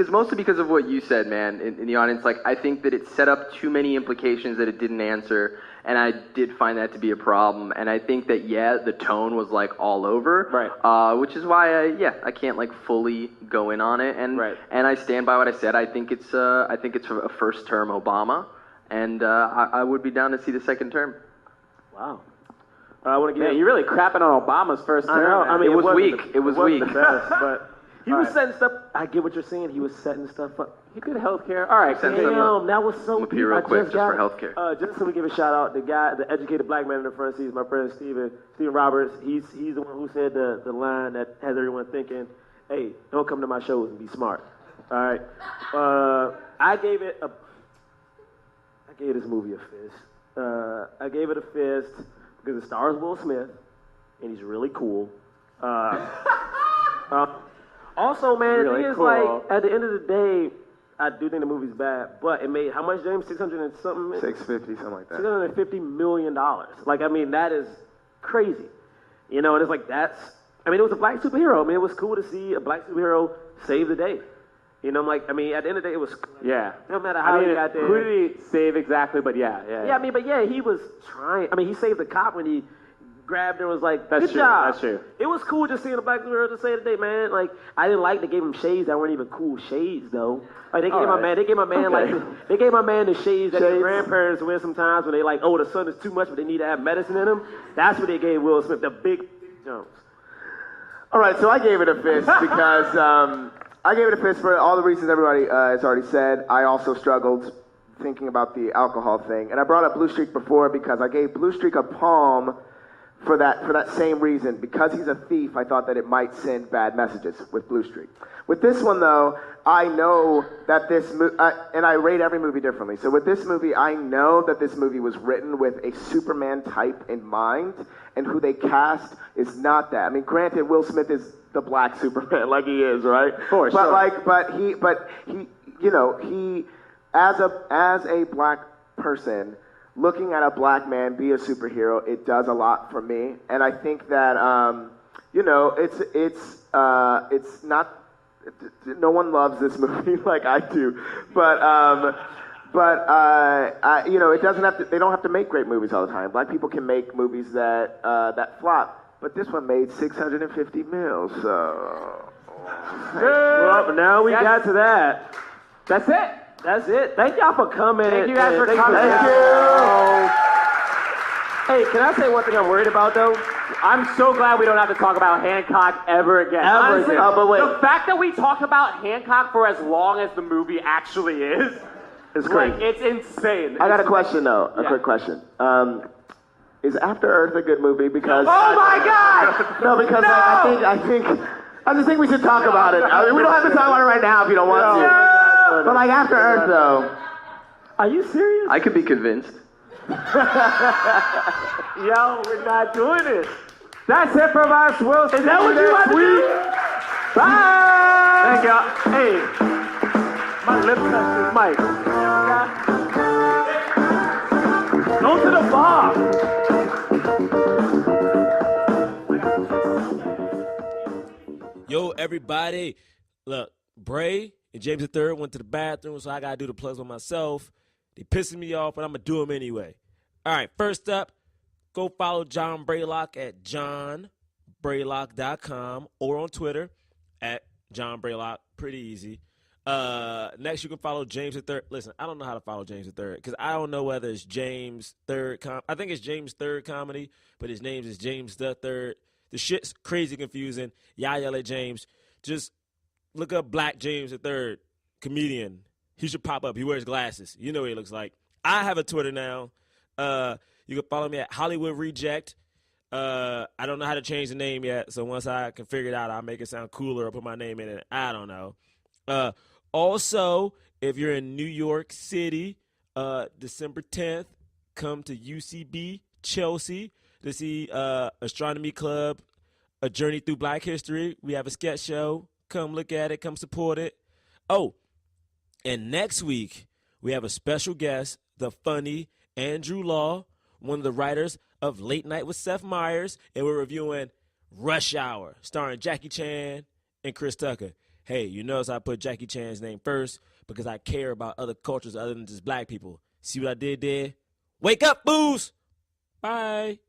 mostly because of what you said, man, in the audience. Like, I think that it set up too many implications that it didn't answer, and I did find that to be a problem. And I think that, the tone was, like, all over. Right. Which is why, I can't, like, fully go in on it. And and I stand by what I said. I think it's a first-term Obama, and I would be down to see the second term. Wow. I want to get. Man, you're really crapping on Obama's first term. I know. I mean, it was weak. It was weak. The best, but he was setting stuff. I get what you're saying. He was setting stuff up. He did healthcare. All right, damn, that was so. I'm gonna pee real quick just for healthcare. Just so we give a shout out, the educated black man in the front seat is my friend Steven Roberts. He's the one who said the line that has everyone thinking, "Hey, don't come to my shows and be smart." All right. I gave this movie a fist. I gave it a fist because it stars Will Smith, and he's really cool. Also, man, Really the thing is, cool. like, at the end of the day, I do think the movie's bad, but it made, how much, James? 600 and something? 650, something like that. $650 million. Like, I mean, that is crazy. You know, and it's like, it was a black superhero. I mean, it was cool to see a black superhero save the day. You know, at the end of the day, it was, no matter how he got there. Who did he save exactly? But yeah. He was trying. I mean, he saved the cop when he grabbed her and was like, That's good true, job. that's true. It was cool just seeing a black superhero to save the day, man. Like, I didn't like they gave him shades that weren't even cool shades, though. Like, they gave my man the shades that his grandparents wear sometimes when they like, oh, the sun is too much, but they need to have medicine in them. That's what they gave Will Smith, the big jumps. All right, so I gave it a fist because I gave it a fist for all the reasons everybody has already said. I also struggled thinking about the alcohol thing, and I brought up Blue Streak before because I gave Blue Streak a palm for that same reason. Because he's a thief, I thought that it might send bad messages with Blue Streak. With this one, though, I know that and I rate every movie differently. So with this movie, I know that this movie was written with a Superman type in mind, and who they cast is not that. I mean, granted, Will Smith is the black Superman, like he is, right? For sure. But he, you know, he, as a black person, looking at a black man be a superhero, it does a lot for me. And I think that, it's not, no one loves this movie like I do, but it doesn't have to, they don't have to make great movies all the time. Black people can make movies that flop, but this one made 650 mil, so. Well, now we got to that. That's it. That's it. Thank y'all for coming. Thank you guys for coming. Thank you. Hey, can I say one thing I'm worried about, though? I'm so glad we don't have to talk about Hancock ever again. Honestly, but wait. The fact that we talked about Hancock for as long as the movie actually is crazy. Like, it's insane. I got a question, though. A quick question. Is After Earth a good movie? Because oh my God! No, because no! I just think we should talk about it. I mean, we don't have to talk about it right now if you don't want to. But like After Earth, though. Are you serious? I could be convinced. Yo, we're not doing this. That's it from us. Will Is that what you want to do? Bye! Thank y'all. Hey, my lip touches Mike. Go to the bar. Yo, everybody. Look, Bray and James III went to the bathroom, so I got to do the plugs on myself. They pissing me off, but I'm going to do them anyway. All right, first up, go follow John Braylock at johnbraylock.com or on Twitter at John Braylock. Pretty easy. Next, you can follow James III. Listen, I don't know how to follow James III because I don't know whether it's James III. I think it's James III Comedy, but his name is James the Third. The shit's crazy confusing. Y'all yell at James. Just look up Black James III, comedian. He should pop up. He wears glasses. You know what he looks like. I have a Twitter now. You can follow me at Hollywood Reject. I don't know how to change the name yet, so once I can figure it out, I'll make it sound cooler or put my name in it. I don't know. Also, if you're in New York City, December 10th, come to UCB, Chelsea, to see Astronomy Club, A Journey Through Black History. We have a sketch show Come look at it. Come support it. Oh, and next week, we have a special guest, the funny Andrew Law, one of the writers of Late Night with Seth Meyers, and we're reviewing Rush Hour, starring Jackie Chan and Chris Tucker. Hey, you notice I put Jackie Chan's name first because I care about other cultures other than just black people. See what I did there? Wake up, booze! Bye.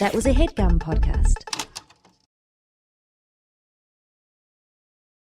That was a HeadGum podcast.